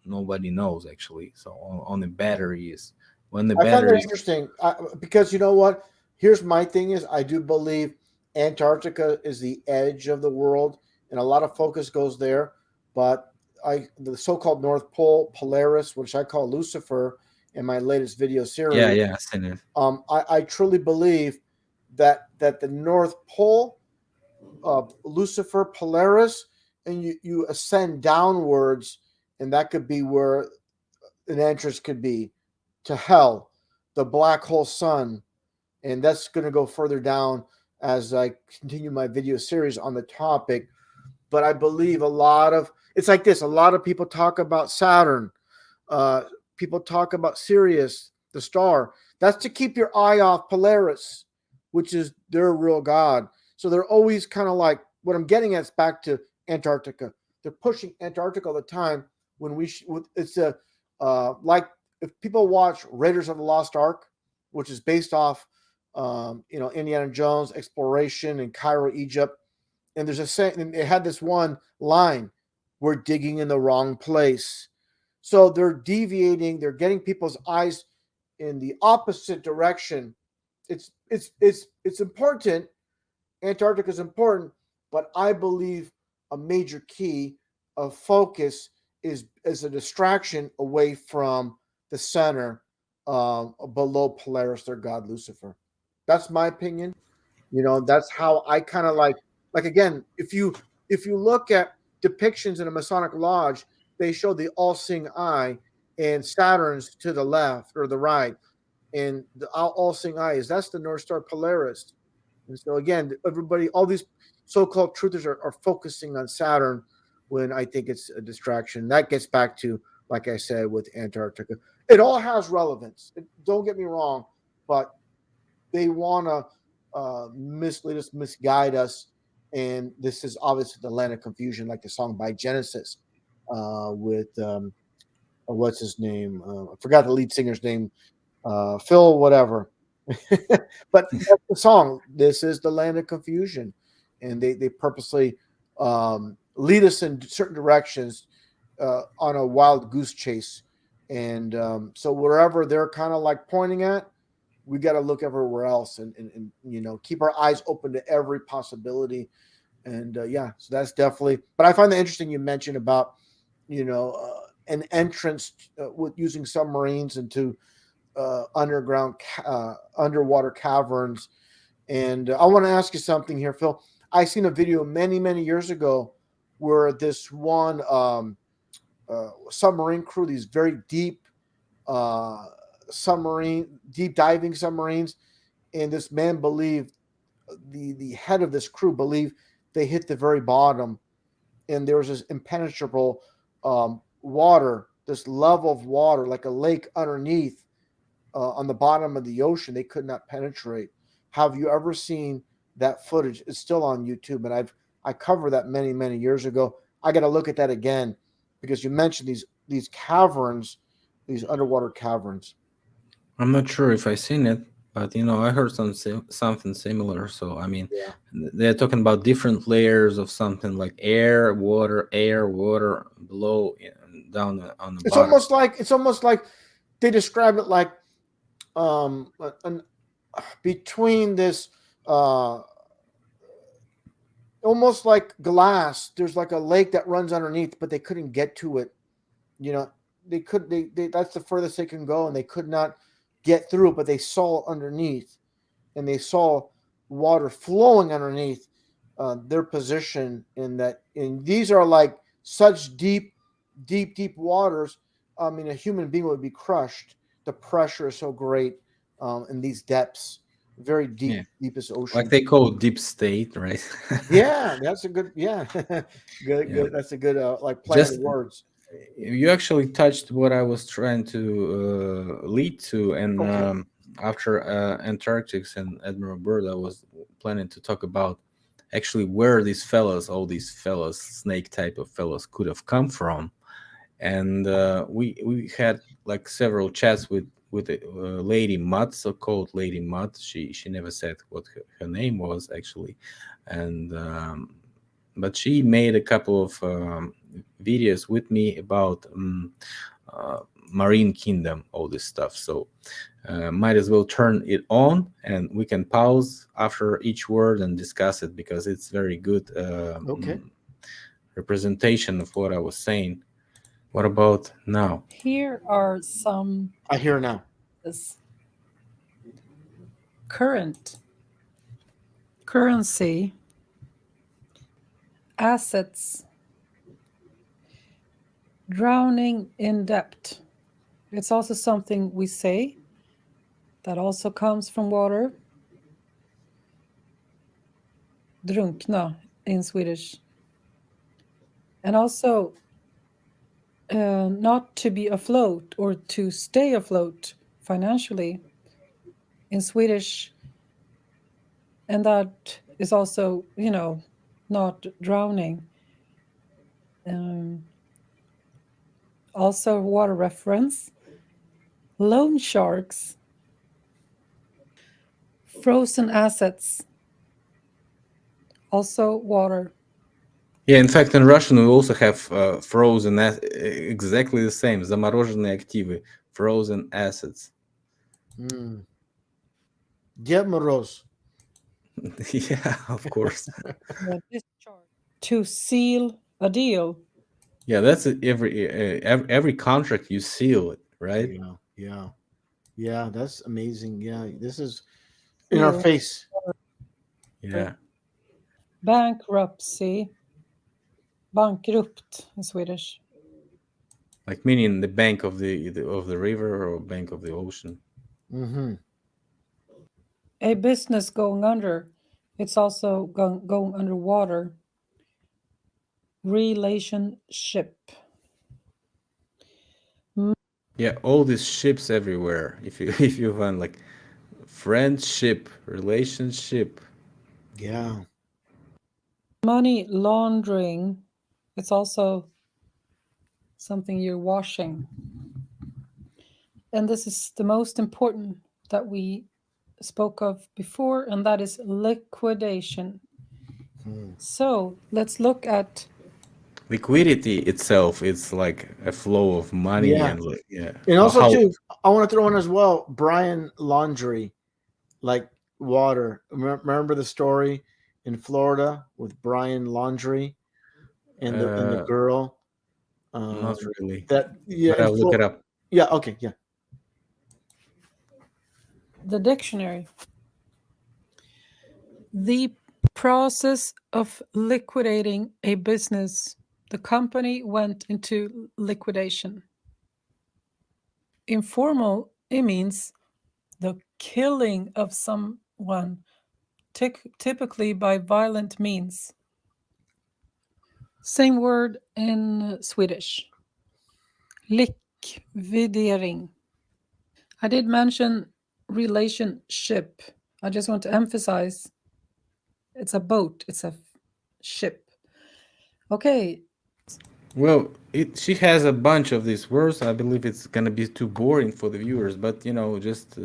Nobody knows actually. So on the batteries, when the I find that batteries, interesting because you know what? Here's my thing: is I do believe Antarctica is the edge of the world, and a lot of focus goes there. But the so-called North Pole, Polaris, which I call Lucifer, in my latest video yeah, series, yeah, seen it. I truly believe that the North Pole, Lucifer, Polaris, and you ascend downwards, and that could be where an entrance could be to hell, the black hole sun, and that's going to go further down as I continue my video series on the topic. But I believe a lot of it's like this. A lot of people talk about Saturn. Uh, People talk about Sirius, the star. That's to keep your eye off Polaris, which is their real god. So they're always kind of like what I'm getting at is back to Antarctica. They're pushing Antarctica all the time when it's a like if people watch Raiders of the Lost Ark, which is based off Indiana Jones exploration in Cairo, Egypt, and there's a saying, and it had this one line, "We're digging in the wrong place." So they're deviating. They're getting people's eyes in the opposite direction. It's important. Antarctica is important, but I believe a major key of focus is a distraction away from the center, below Polaris, their god Lucifer. That's my opinion. That's how I kind of like again, if you look at depictions in a Masonic lodge, they show the all-seeing eye and Saturn's to the left or the right, and the all-seeing eye is that's the North Star Polaris. And so again, everybody, all these so-called truthers are focusing on Saturn when I think it's a distraction. That gets back to, like I said, with Antarctica. It all has relevance. Don't get me wrong, but they want to mislead us, misguide us, and this is obviously the land of confusion, like the song by Genesis, with what's his name? I forgot the lead singer's name. Phil, whatever. But that's the song. This is the land of confusion, and they purposely lead us in certain directions on a wild goose chase. And so wherever they're kind of like pointing at, we got to look everywhere else, and keep our eyes open to every possibility. And yeah, so that's definitely. But I find that interesting. You mentioned about an entrance with using submarines into underwater caverns. And I want to ask you something here, Phil. I seen a video many, many years ago where this one submarine crew, these very deep deep diving submarines, and this man believed, the head of this crew believed, they hit the very bottom, and there was this impenetrable water, this level of water, like a lake underneath, on the bottom of the ocean. They could not penetrate. Have you ever seen that footage? It's still on YouTube, and I covered that many, many years ago. I got to look at that again, because you mentioned these caverns, these underwater caverns. I'm not sure if I seen it, but I heard something similar. So I mean, Yeah, they're talking about different layers of something like air, water below and down on the it's bottom. almost like they describe it like an between this almost like glass. There's like a lake that runs underneath, but they couldn't get to it. You know, they that's the furthest they can go, and they could not get through it, but they saw underneath, and they saw water flowing underneath their position. In that, and these are like such deep waters. I mean, a human being would be crushed. The pressure is so great in these depths, very Yeah, deepest like ocean. they call it deep state, right? Yeah, that's a good. Yeah, Yeah, good. That's a good like play on the just words. you actually touched what I was trying to lead to, and Okay. after Antarctics and Admiral Byrd, I was planning to talk about actually where all these fellas, snake type of fellas, could have come from. And we had like several chats with a lady Mutt, so called Lady Mutt. She never said what her name was actually, and but she made a couple of videos with me about uh, Marine Kingdom, all this stuff. So might as well turn it on, and we can pause after each word and discuss it, because it's very good Okay. representation of what I was saying. What about now? Here are some I hear now. this current currency, assets, drowning in debt. It's also something we say that also comes from water. Drunkna in Swedish. And also not to be afloat or to stay afloat financially in Swedish. And that is also, not drowning. Also, water reference, loan sharks, frozen assets, also water. Yeah, in fact, in Russian we also have frozen exactly the same. Замороженные активы, frozen assets. Mm. Deb Moroz. Yeah, of course. Discharge. To seal a deal. Yeah, that's every contract you seal it, right? Yeah. That's amazing. Yeah, this is in our Seal. face. Yeah, Bankruptcy. Bankrupt in Swedish. like meaning the bank of the river or bank of the ocean. Mm-hmm. A business going under. It's also going underwater. Relationship. Yeah, all these ships everywhere. If you if you find like friendship, relationship. Yeah. money laundering, it's also something you're washing. And this is the most important that we spoke of before, and that is liquidation. So let's look at Liquidity itself is like a flow of money, Yeah. and like, yeah. And also, How- too, I want to throw in as well, Brian Laundry, like water. Remember the story in Florida with Brian Laundry and the uh, girl? not really, That yeah, but I'll look it up. yeah, okay, yeah. the dictionary. The process of liquidating a business. The company went into liquidation. Informal, it means the killing of someone, typically by violent means. Same word in Swedish. Likvidering. I did mention relationship. I just want to emphasize it's a boat, it's a ship. Okay, Well, she has a bunch of these words. I believe it's gonna be too boring for the viewers, but just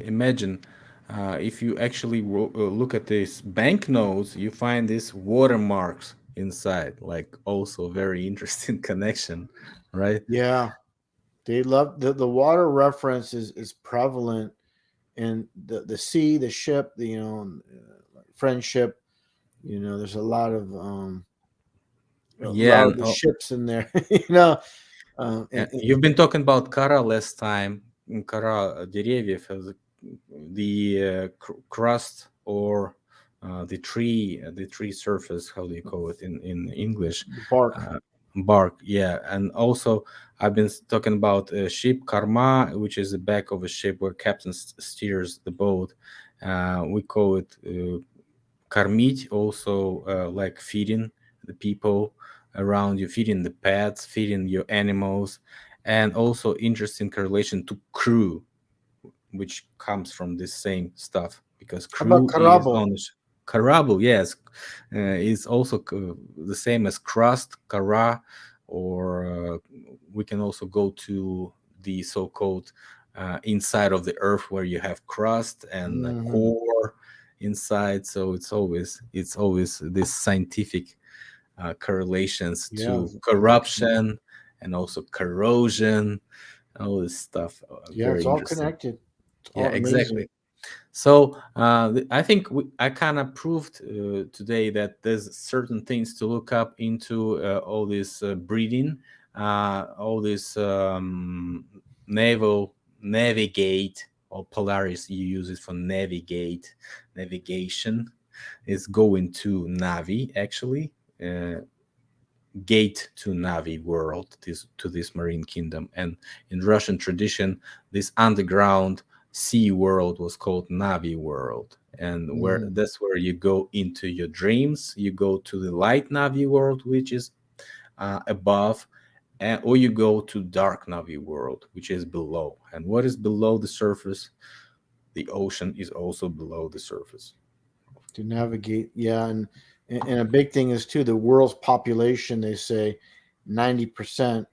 imagine if you actually look at these banknotes, you find these watermarks inside. Like, also very interesting connection, right? Yeah. They love the water reference is prevalent in the sea, the ship, friendship. There's a Yeah, lot of and the ships in there. you know, you've been talking about kara last time. Kara деревьев, the crust or the tree surface. How do you call it in English? the bark. Bark. Yeah, and also I've been talking about ship karma, which is the back of a ship where captain steers the boat. We call it кормить, also like feeding the people around you, feeding the pets, feeding your animals, and also interesting correlation to crew, which comes from this same stuff because How about crew is karabo? on karabo. Yes, is also the same as crust, kara, or we can also go to the so-called inside of the earth where you have crust and Mhm. core inside. So it's always this scientific correlations Yeah, to corruption and also corrosion, all this stuff. yeah, it's Very all interesting. connected. It's Yeah, all amazing. exactly. So I think I kind of proved today that there's certain things to look up into all this breeding, all this naval navigate, or Polaris. You use it for navigation. Is going to Navi actually. Gate to Navi world, to this marine kingdom. And in Russian tradition, this underground sea world was called Navi world. And where Mhm. that's where you go into your dreams, you go to the light Navi world, which is above, or you go to dark Navi world, which is below. And what is below the surface? The ocean is also below the surface. To navigate. Yeah, and a big thing is too the world's population. They say 90%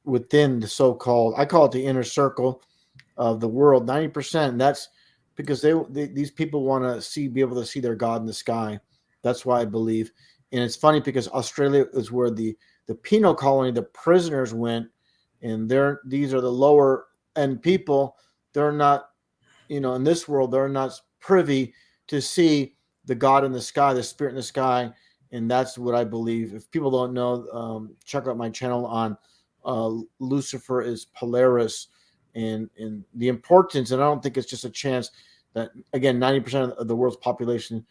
within the so-called, I call it the inner circle of the world. 90%. That's because these people want to be able to see their God in the sky. That's why I believe. And it's funny because Australia is where the penal colony, the prisoners went, and these are the lower end people. They're not, in this world, they're not privy to see the God in the sky, the spirit in the sky. And that's what I believe. If people don't know, check out my channel on Lucifer is Polaris, and the importance. And I don't think it's just a chance that, again, 90% of the world's population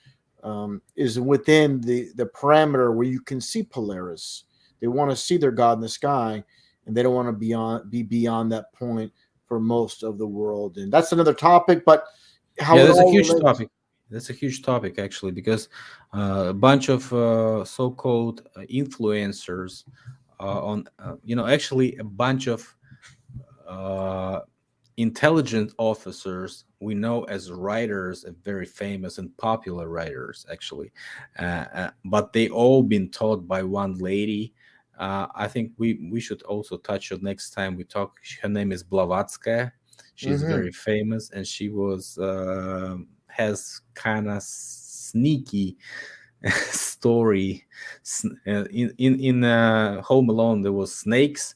is within the parameter where you can see Polaris. They want to see their God in the sky, and they don't want to be beyond that point for most of the world. And that's another topic, but how Yeah, it that's a all huge relates. topic. That's a huge topic actually, because a bunch of so-called influencers actually a bunch of uh, intelligent officers we know as writers, very famous and popular writers, actually, but they all been taught by one lady. I think we should also touch on next time we talk. Her name is Blavatsky. She's Mm-hmm. very famous, and she was has kind of sneaky story. In Home Alone, there was snakes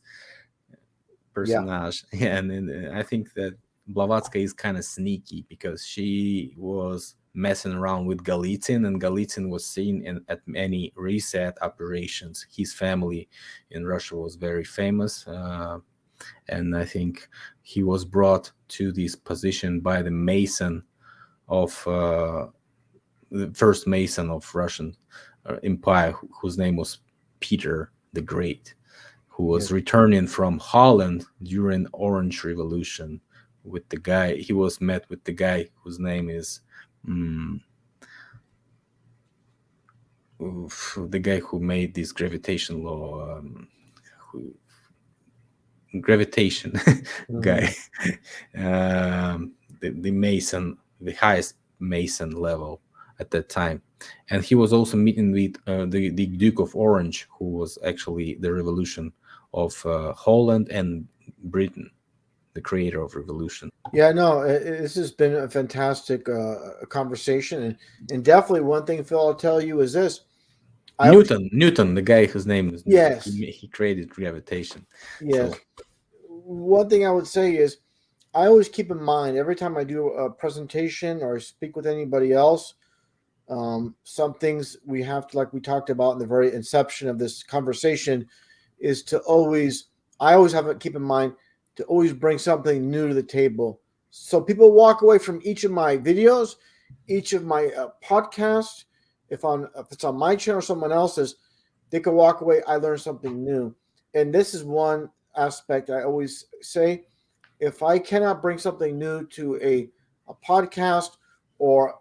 personage, and I think that Blavatsky is kind of sneaky because she was messing around with Galitzin, and Galitzin was seen at many reset operations. His family in Russia was very famous, and I think he was brought to this position by the Mason of the first Mason of Russian Empire, whose name was Peter the Great, who was returning from Holland during Orange Revolution with the guy. He was met with the guy whose name is the guy who made this gravitation law. Gravitation guy, the Mason, the highest Mason level at that time, and he was also meeting with the Duke of Orange, who was actually the revolution of Holland and Britain, the creator of revolution. Yeah, no, this has been a fantastic conversation, and definitely one thing, Phil, I'll tell you is this: Newton, the guy whose name is Newton, yes, he created gravitation. yes. So, one thing I would say is, I always keep in mind every time I do a presentation or speak with anybody else, some things we have to, like we talked about in the very inception of this conversation, is to always, I always have to keep in mind to always bring something new to the table. So people walk away from each of my videos, each of my podcasts, if it's on my channel or someone else's, they can walk away, I learned something new. And this is one aspect I always say: if I cannot bring something new to a podcast or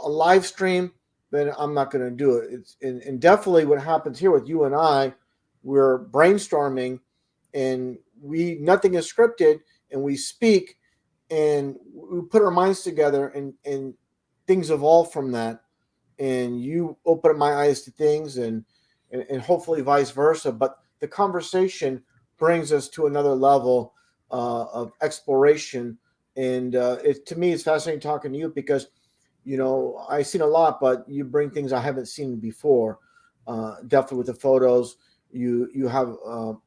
a live stream, then I'm not going to do it. It's and definitely what happens here with you and I, we're brainstorming, and nothing is scripted, and we speak, and we put our minds together, and things evolve from that. And you open up my eyes to things, and hopefully vice versa. But the conversation brings us to another level of exploration. And to me, it's fascinating talking to you because, I've seen a lot, but you bring things I haven't seen before. Definitely with the photos, you have.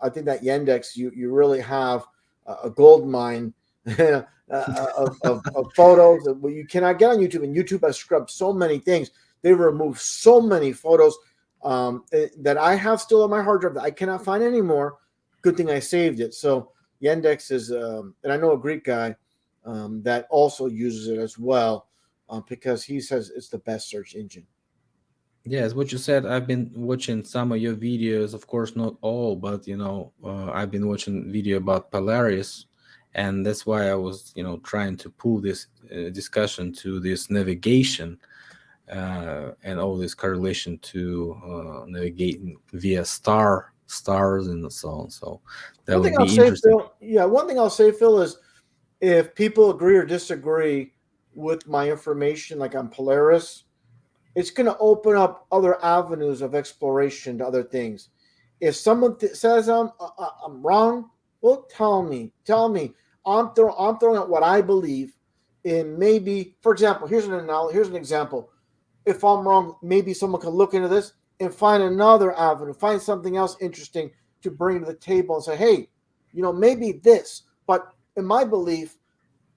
I think that Yandex, you really have a gold mine of photos that you cannot get on YouTube. And YouTube has scrubbed so many things. They removed so many photos that I have still on my hard drive that I cannot find anymore. Good thing I saved it. So Yandex is, and I know a Greek guy that also uses it as well because he says it's the best search engine. yes, what you said. I've been watching some of your videos, of course, not all, but I've been watching video about Polaris, and that's why I was, trying to pull this discussion to this navigation and all this correlation to navigating via stars and so on. So that One would thing I'll be say, interesting. Phil, one thing I'll say, Phil, is if people agree or disagree with my information, like on Polaris, it's going to open up other avenues of exploration to other things. If someone says I'm wrong, well, tell me. I'm throwing out what I believe, and maybe, for example, here's an example. If I'm wrong, maybe someone can look into this and find another avenue, find something else interesting to bring to the table and say, hey, maybe this. But in my belief,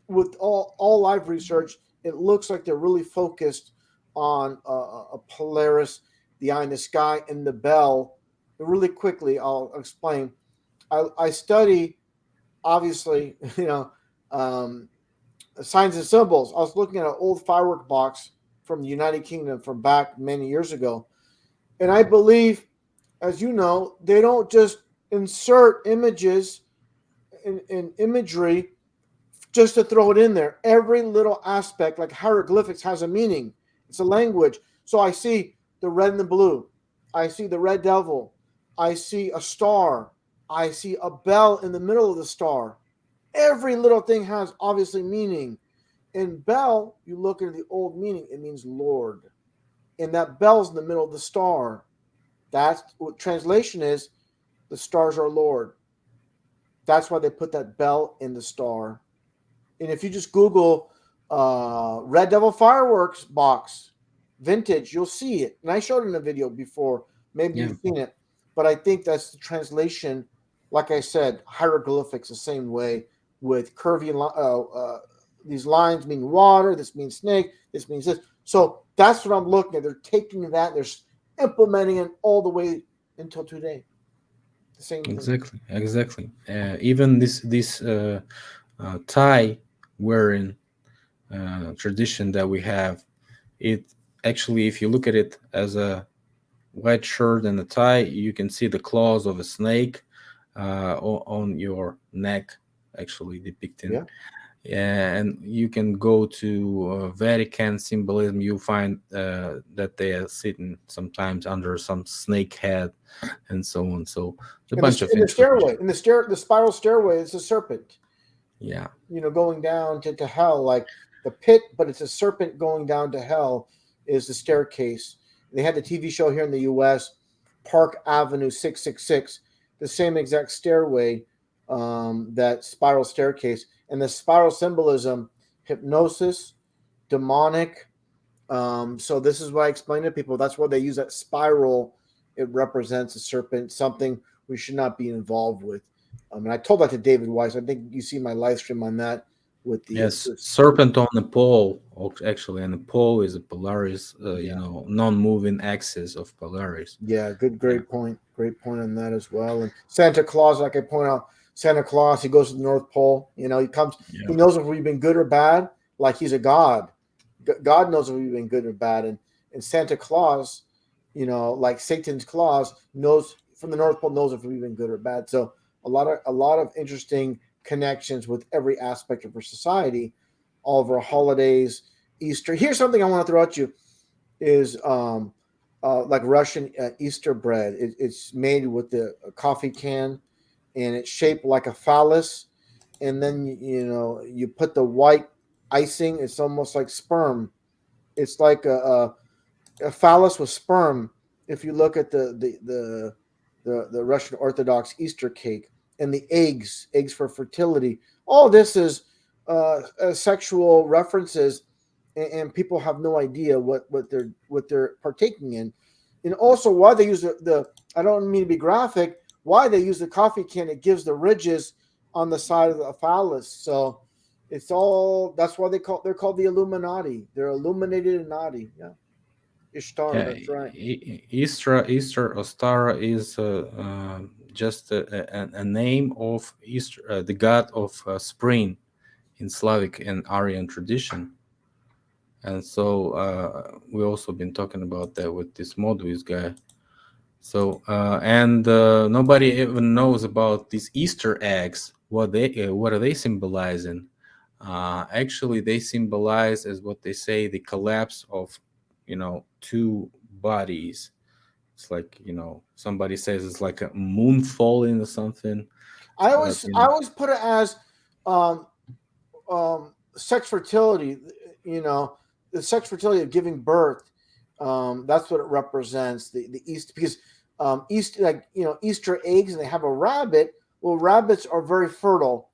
with all live research, it looks like they're really focused on a Polaris, the eye in the sky, and the bell. Really quickly, I'll explain. I study, obviously, signs and symbols. I was looking at an old firework box from the United Kingdom from back many years ago. And I believe, as you know, they don't just insert images and imagery just to throw it in there. Every little aspect, like hieroglyphics, has a meaning. It's a language. So I see the red and the blue. I see the red devil. I see a star. I see a bell in the middle of the star. every little thing has obviously meaning. In bell, you look at the old meaning, it means Lord. And that bell's in the middle of the star. That's what translation is. The stars are Lord. That's why they put that bell in the star. And if you just Google Red Devil fireworks box vintage, you'll see it. And I showed it in a video before. Maybe you've seen it. But I think that's the translation. Like I said, hieroglyphics the same way with curvy. These lines mean water. This means snake. This means this. So that's what I'm looking at. They're taking that. They're implementing it all the way until today. The same thing. Exactly. Even this tie wearing tradition that we have, it actually, if you look at it as a white shirt and a tie, you can see the claws of a snake on your neck, actually depicting. Yeah. And you can go to Vatican symbolism. You find that they are sitting sometimes under some snake head, and so on. So a bunch of in the stairway, the spiral stairway, it's a serpent. Yeah. Going down to hell, like the pit, but it's a serpent going down to hell. Is the staircase. They had the TV show here in the U.S., Park Avenue 666, the same exact stairway, that spiral staircase. And the spiral symbolism, hypnosis, demonic. So this is why I explain to people. That's why they use that spiral. It represents a serpent, something we should not be involved with. And I told that to David Weiss. I think you see my live stream on that. With the serpent on the pole, actually, and the pole is a Polaris, non-moving axis of Polaris. Yeah, great point on that as well. And Santa Claus, like I point out, Santa Claus, he goes to the North Pole. He comes. Yeah. He knows if we've been good or bad. Like he's a god. God knows if we've been good or bad. And Santa Claus, like Satan's claws, knows from the North Pole, knows if we've been good or bad. So a lot of interesting connections with every aspect of our society, all of our holidays, Easter. Here's something I want to throw at you is like Russian Easter bread. It's made with the coffee can, and it's shaped like a phallus. And then, you put the white icing. It's almost like sperm. It's like a phallus with sperm. If you look at the Russian Orthodox Easter cake. And the eggs for fertility. All this is sexual references, and people have no idea what they're partaking in. And also why they use the I don't mean to be graphic. Why they use the coffee can? It gives the ridges on the side of the phallus. So it's all. That's why they're called the Illuminati. They're illuminated naughty. Yeah. Ishtar. That's right. Easter Ostara is just a name of Easter, the god of spring in Slavic and Aryan tradition. And so we also been talking about that with this Moduist guy. So nobody even knows about these Easter eggs. What are they symbolizing? Actually, they symbolize, as what they say, the collapse of two bodies. It's like, somebody says it's like a moon falling or something. I always put it as sex fertility, the sex fertility of giving birth. That's what it represents, the Easter, because Easter, Easter eggs, and they have a rabbit. Well, rabbits are very fertile,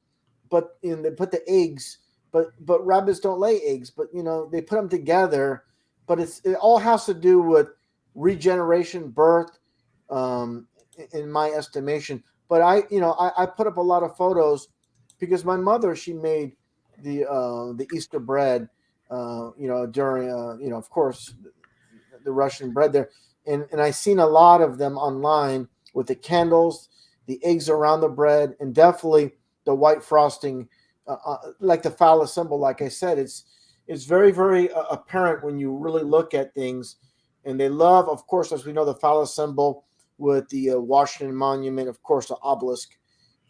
but they put the eggs, but rabbits don't lay eggs, but they put them together. But it all has to do with regeneration, birth, in my estimation. But I put up a lot of photos because my mother, she made the Easter bread, during of course the Russian bread there, and I seen a lot of them online with the candles, the eggs around the bread, and definitely the white frosting, like the phallus symbol. Like I said, it's very, very apparent when you really look at things. And they love, of course, as we know, the phallus symbol with the Washington Monument, of course, the obelisk.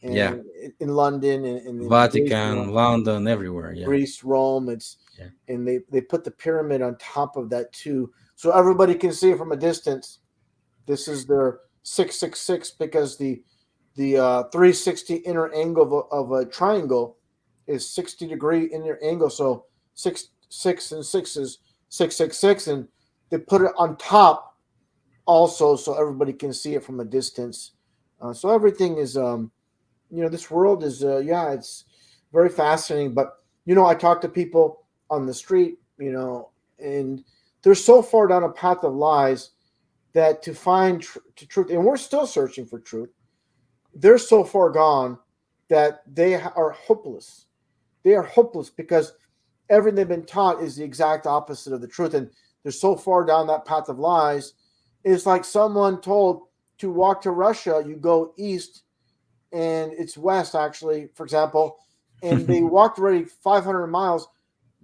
And in London and Vatican, Greece, London, everywhere. Yeah. Greece, Rome. And they put the pyramid on top of that too, so everybody can see it from a distance. This is their 666 because the 360 inner angle of a triangle is 60-degree in your angle. So 6 and 6 is 666, and they put it on top also so everybody can see it from a distance. So everything is, this world is, it's very fascinating. But, I talk to people on the street, and they're so far down a path of lies that to find truth, and we're still searching for truth, they're so far gone that they are hopeless. They are hopeless because everything they've been taught is the exact opposite of the truth. And they're so far down that path of lies. It's like someone told to walk to Russia, you go east and it's west, actually, for example, and they walked already 500 miles.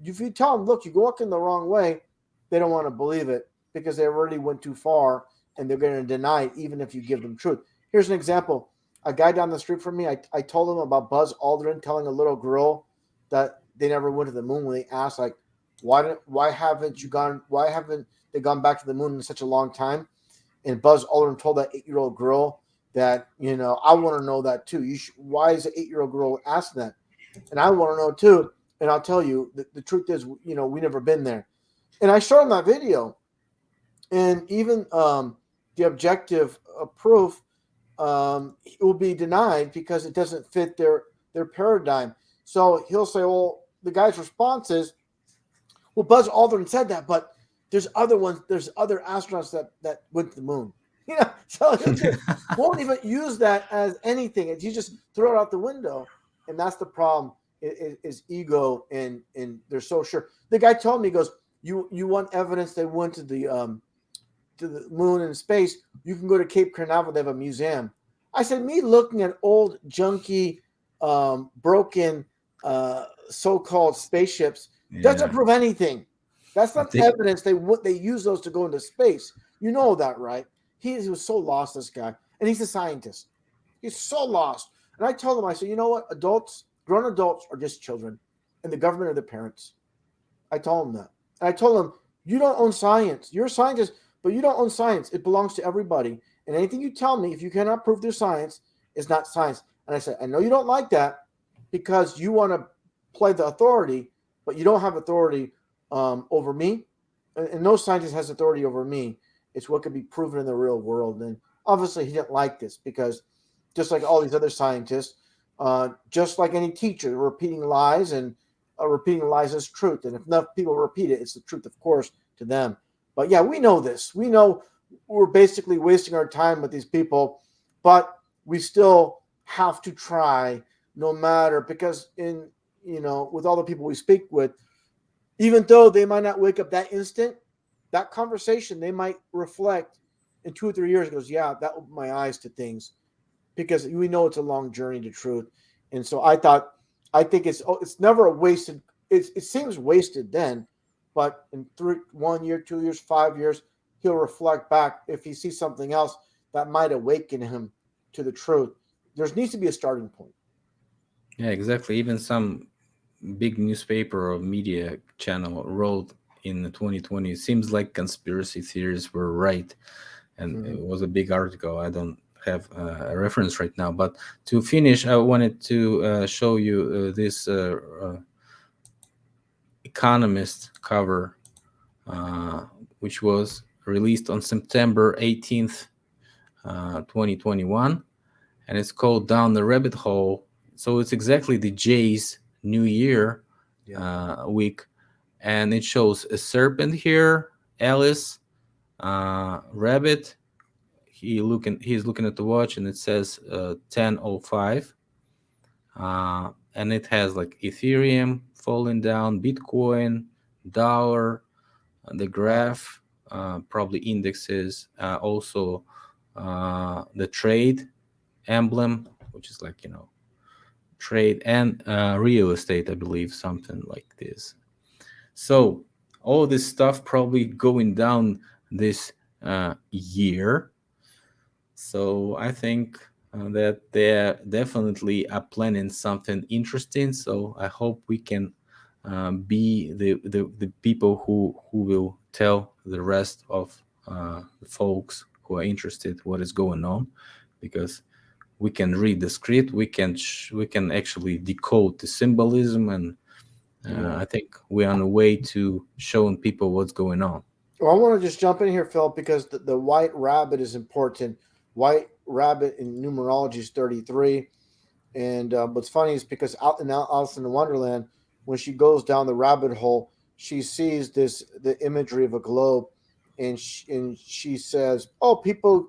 If you tell them, look, you go walking the wrong way, they don't want to believe it because they already went too far and they're going to deny it even if you give them truth. Here's an example. A guy down the street from me, I told him about Buzz Aldrin telling a little girl that they never went to the moon. When they asked, like, why haven't they gone back to the moon in such a long time? And Buzz Aldrin told that 8-year-old girl that, I want to know that too. Why is an 8-year-old girl asking that? And I want to know too. And I'll tell you, the truth is, we never been there. And I showed him that video. And even the objective proof, it will be denied because it doesn't fit their paradigm. So he'll say, well, the guy's response is, well, Buzz Aldrin said that, but there's other astronauts that went to the moon. So he won't even use that as anything. You just throw it out the window. And that's the problem is ego, and they're so sure. The guy told me, he goes, you want evidence they went to the moon and space, you can go to Cape Canaveral. They have a museum. I said, me looking at old, junky, broken, so-called spaceships doesn't prove anything. That's not evidence. They use those to go into space. You know that, right? He was so lost, this guy. And he's a scientist. He's so lost. And I told him, I said, you know what? Grown adults are just children, and the government are the parents. I told him that. And I told him, you don't own science. You're a scientist, but you don't own science. It belongs to everybody. And anything you tell me, if you cannot prove through science, is not science. And I said, I know you don't like that because you want to play the authority, but you don't have authority over me. And no scientist has authority over me. It's what can be proven in the real world. And obviously he didn't like this because just like all these other scientists, just like any teacher, repeating lies and repeating lies as truth. And if enough people repeat it, it's the truth, of course, to them. But yeah, we know this. We know we're basically wasting our time with these people, but we still have to try no matter, because with all the people we speak with, even though they might not wake up that instant, that conversation, they might reflect in 2 or 3 years. It goes, yeah, that opened my eyes to things, because we know it's a long journey to truth. And so I think it's never a wasted. It seems wasted then, but in 1 year, 2 years, 5 years, he'll reflect back if he sees something else that might awaken him to the truth. There needs to be a starting point. Yeah, exactly. Even some big newspaper or media channel wrote in 2020, it seems like conspiracy theories were right. And it was a big article. I don't have a reference right now. But to finish, I wanted to show you this Economist cover, which was released on September 18th, 2021. And it's called Down the Rabbit Hole. So it's exactly the J's New Year week. And it shows a serpent here, Alice, rabbit. He's looking at the watch, and it says 10:05. And it has like Ethereum falling down, Bitcoin, dollar, the graph, probably indexes, also the trade emblem, which is like, trade, and real estate, I believe, something like this. So all this stuff probably going down this year. So I think that they're definitely planning something interesting. So I hope we can be the people who will tell the rest of the folks who are interested what is going on, because we can read the script, we can actually decode the symbolism, and I think we're on the way to showing people what's going on. Well, I want to just jump in here, Phil, because the white rabbit is important. White rabbit in numerology is 33. And what's funny is because out in Alice in the Wonderland, when she goes down the rabbit hole, she sees the imagery of a globe, and she says, "Oh, people,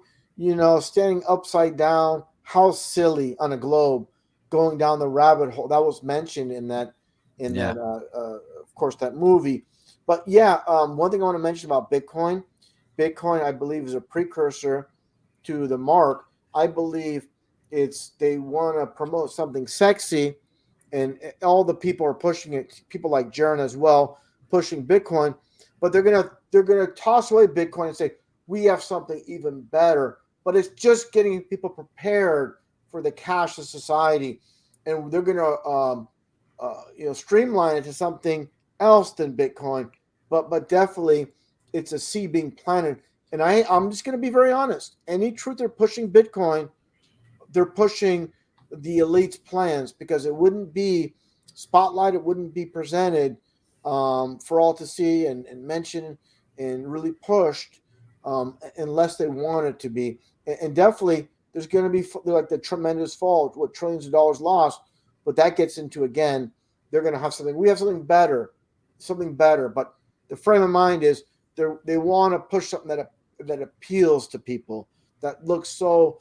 standing upside down, how silly on a globe, going down the rabbit hole." That was mentioned in that of course, that movie. But yeah, one thing I want to mention about Bitcoin. Bitcoin, I believe, is a precursor to the mark. I believe they want to promote something sexy, and all the people are pushing it. People like Jaron as well, pushing Bitcoin, but they're gonna toss away Bitcoin and say we have something even better. But it's just getting people prepared for the cashless society, and they're gonna streamline it to something else than Bitcoin. But definitely, it's a seed being planted. And I'm just going to be very honest. Any truth they're pushing Bitcoin, they're pushing the elite's plans, because it wouldn't be spotlight, it wouldn't be presented for all to see and mention and really pushed unless they want it to be. And definitely, there's going to be like the tremendous fall, what trillions of dollars lost. But that gets into, again, they're going to have something. We have something better. But the frame of mind is they want to push something that appeals to people, that looks so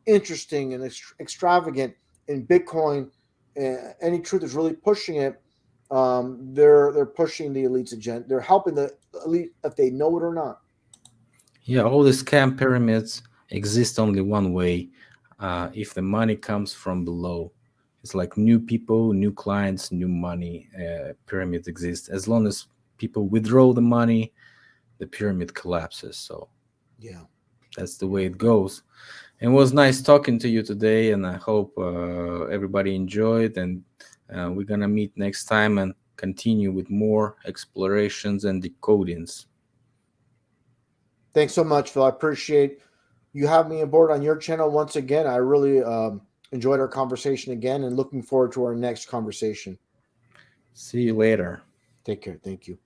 interesting and extravagant. In Bitcoin, any truth is really pushing it. They're pushing the elite's agenda. They're helping the elite, if they know it or not. Yeah, all the scam pyramids exist only one way: if the money comes from below. It's like new people, new clients, new money. Pyramids exist. As long as people withdraw the money, the pyramid collapses. So yeah, that's the way it goes. And it was nice talking to you today, and I hope everybody enjoyed. And we're gonna meet next time and continue with more explorations and decodings. Thanks so much, Phil. I appreciate you having me aboard on your channel once again. I really enjoyed our conversation again, and looking forward to our next conversation. See you later. Take care. Thank you.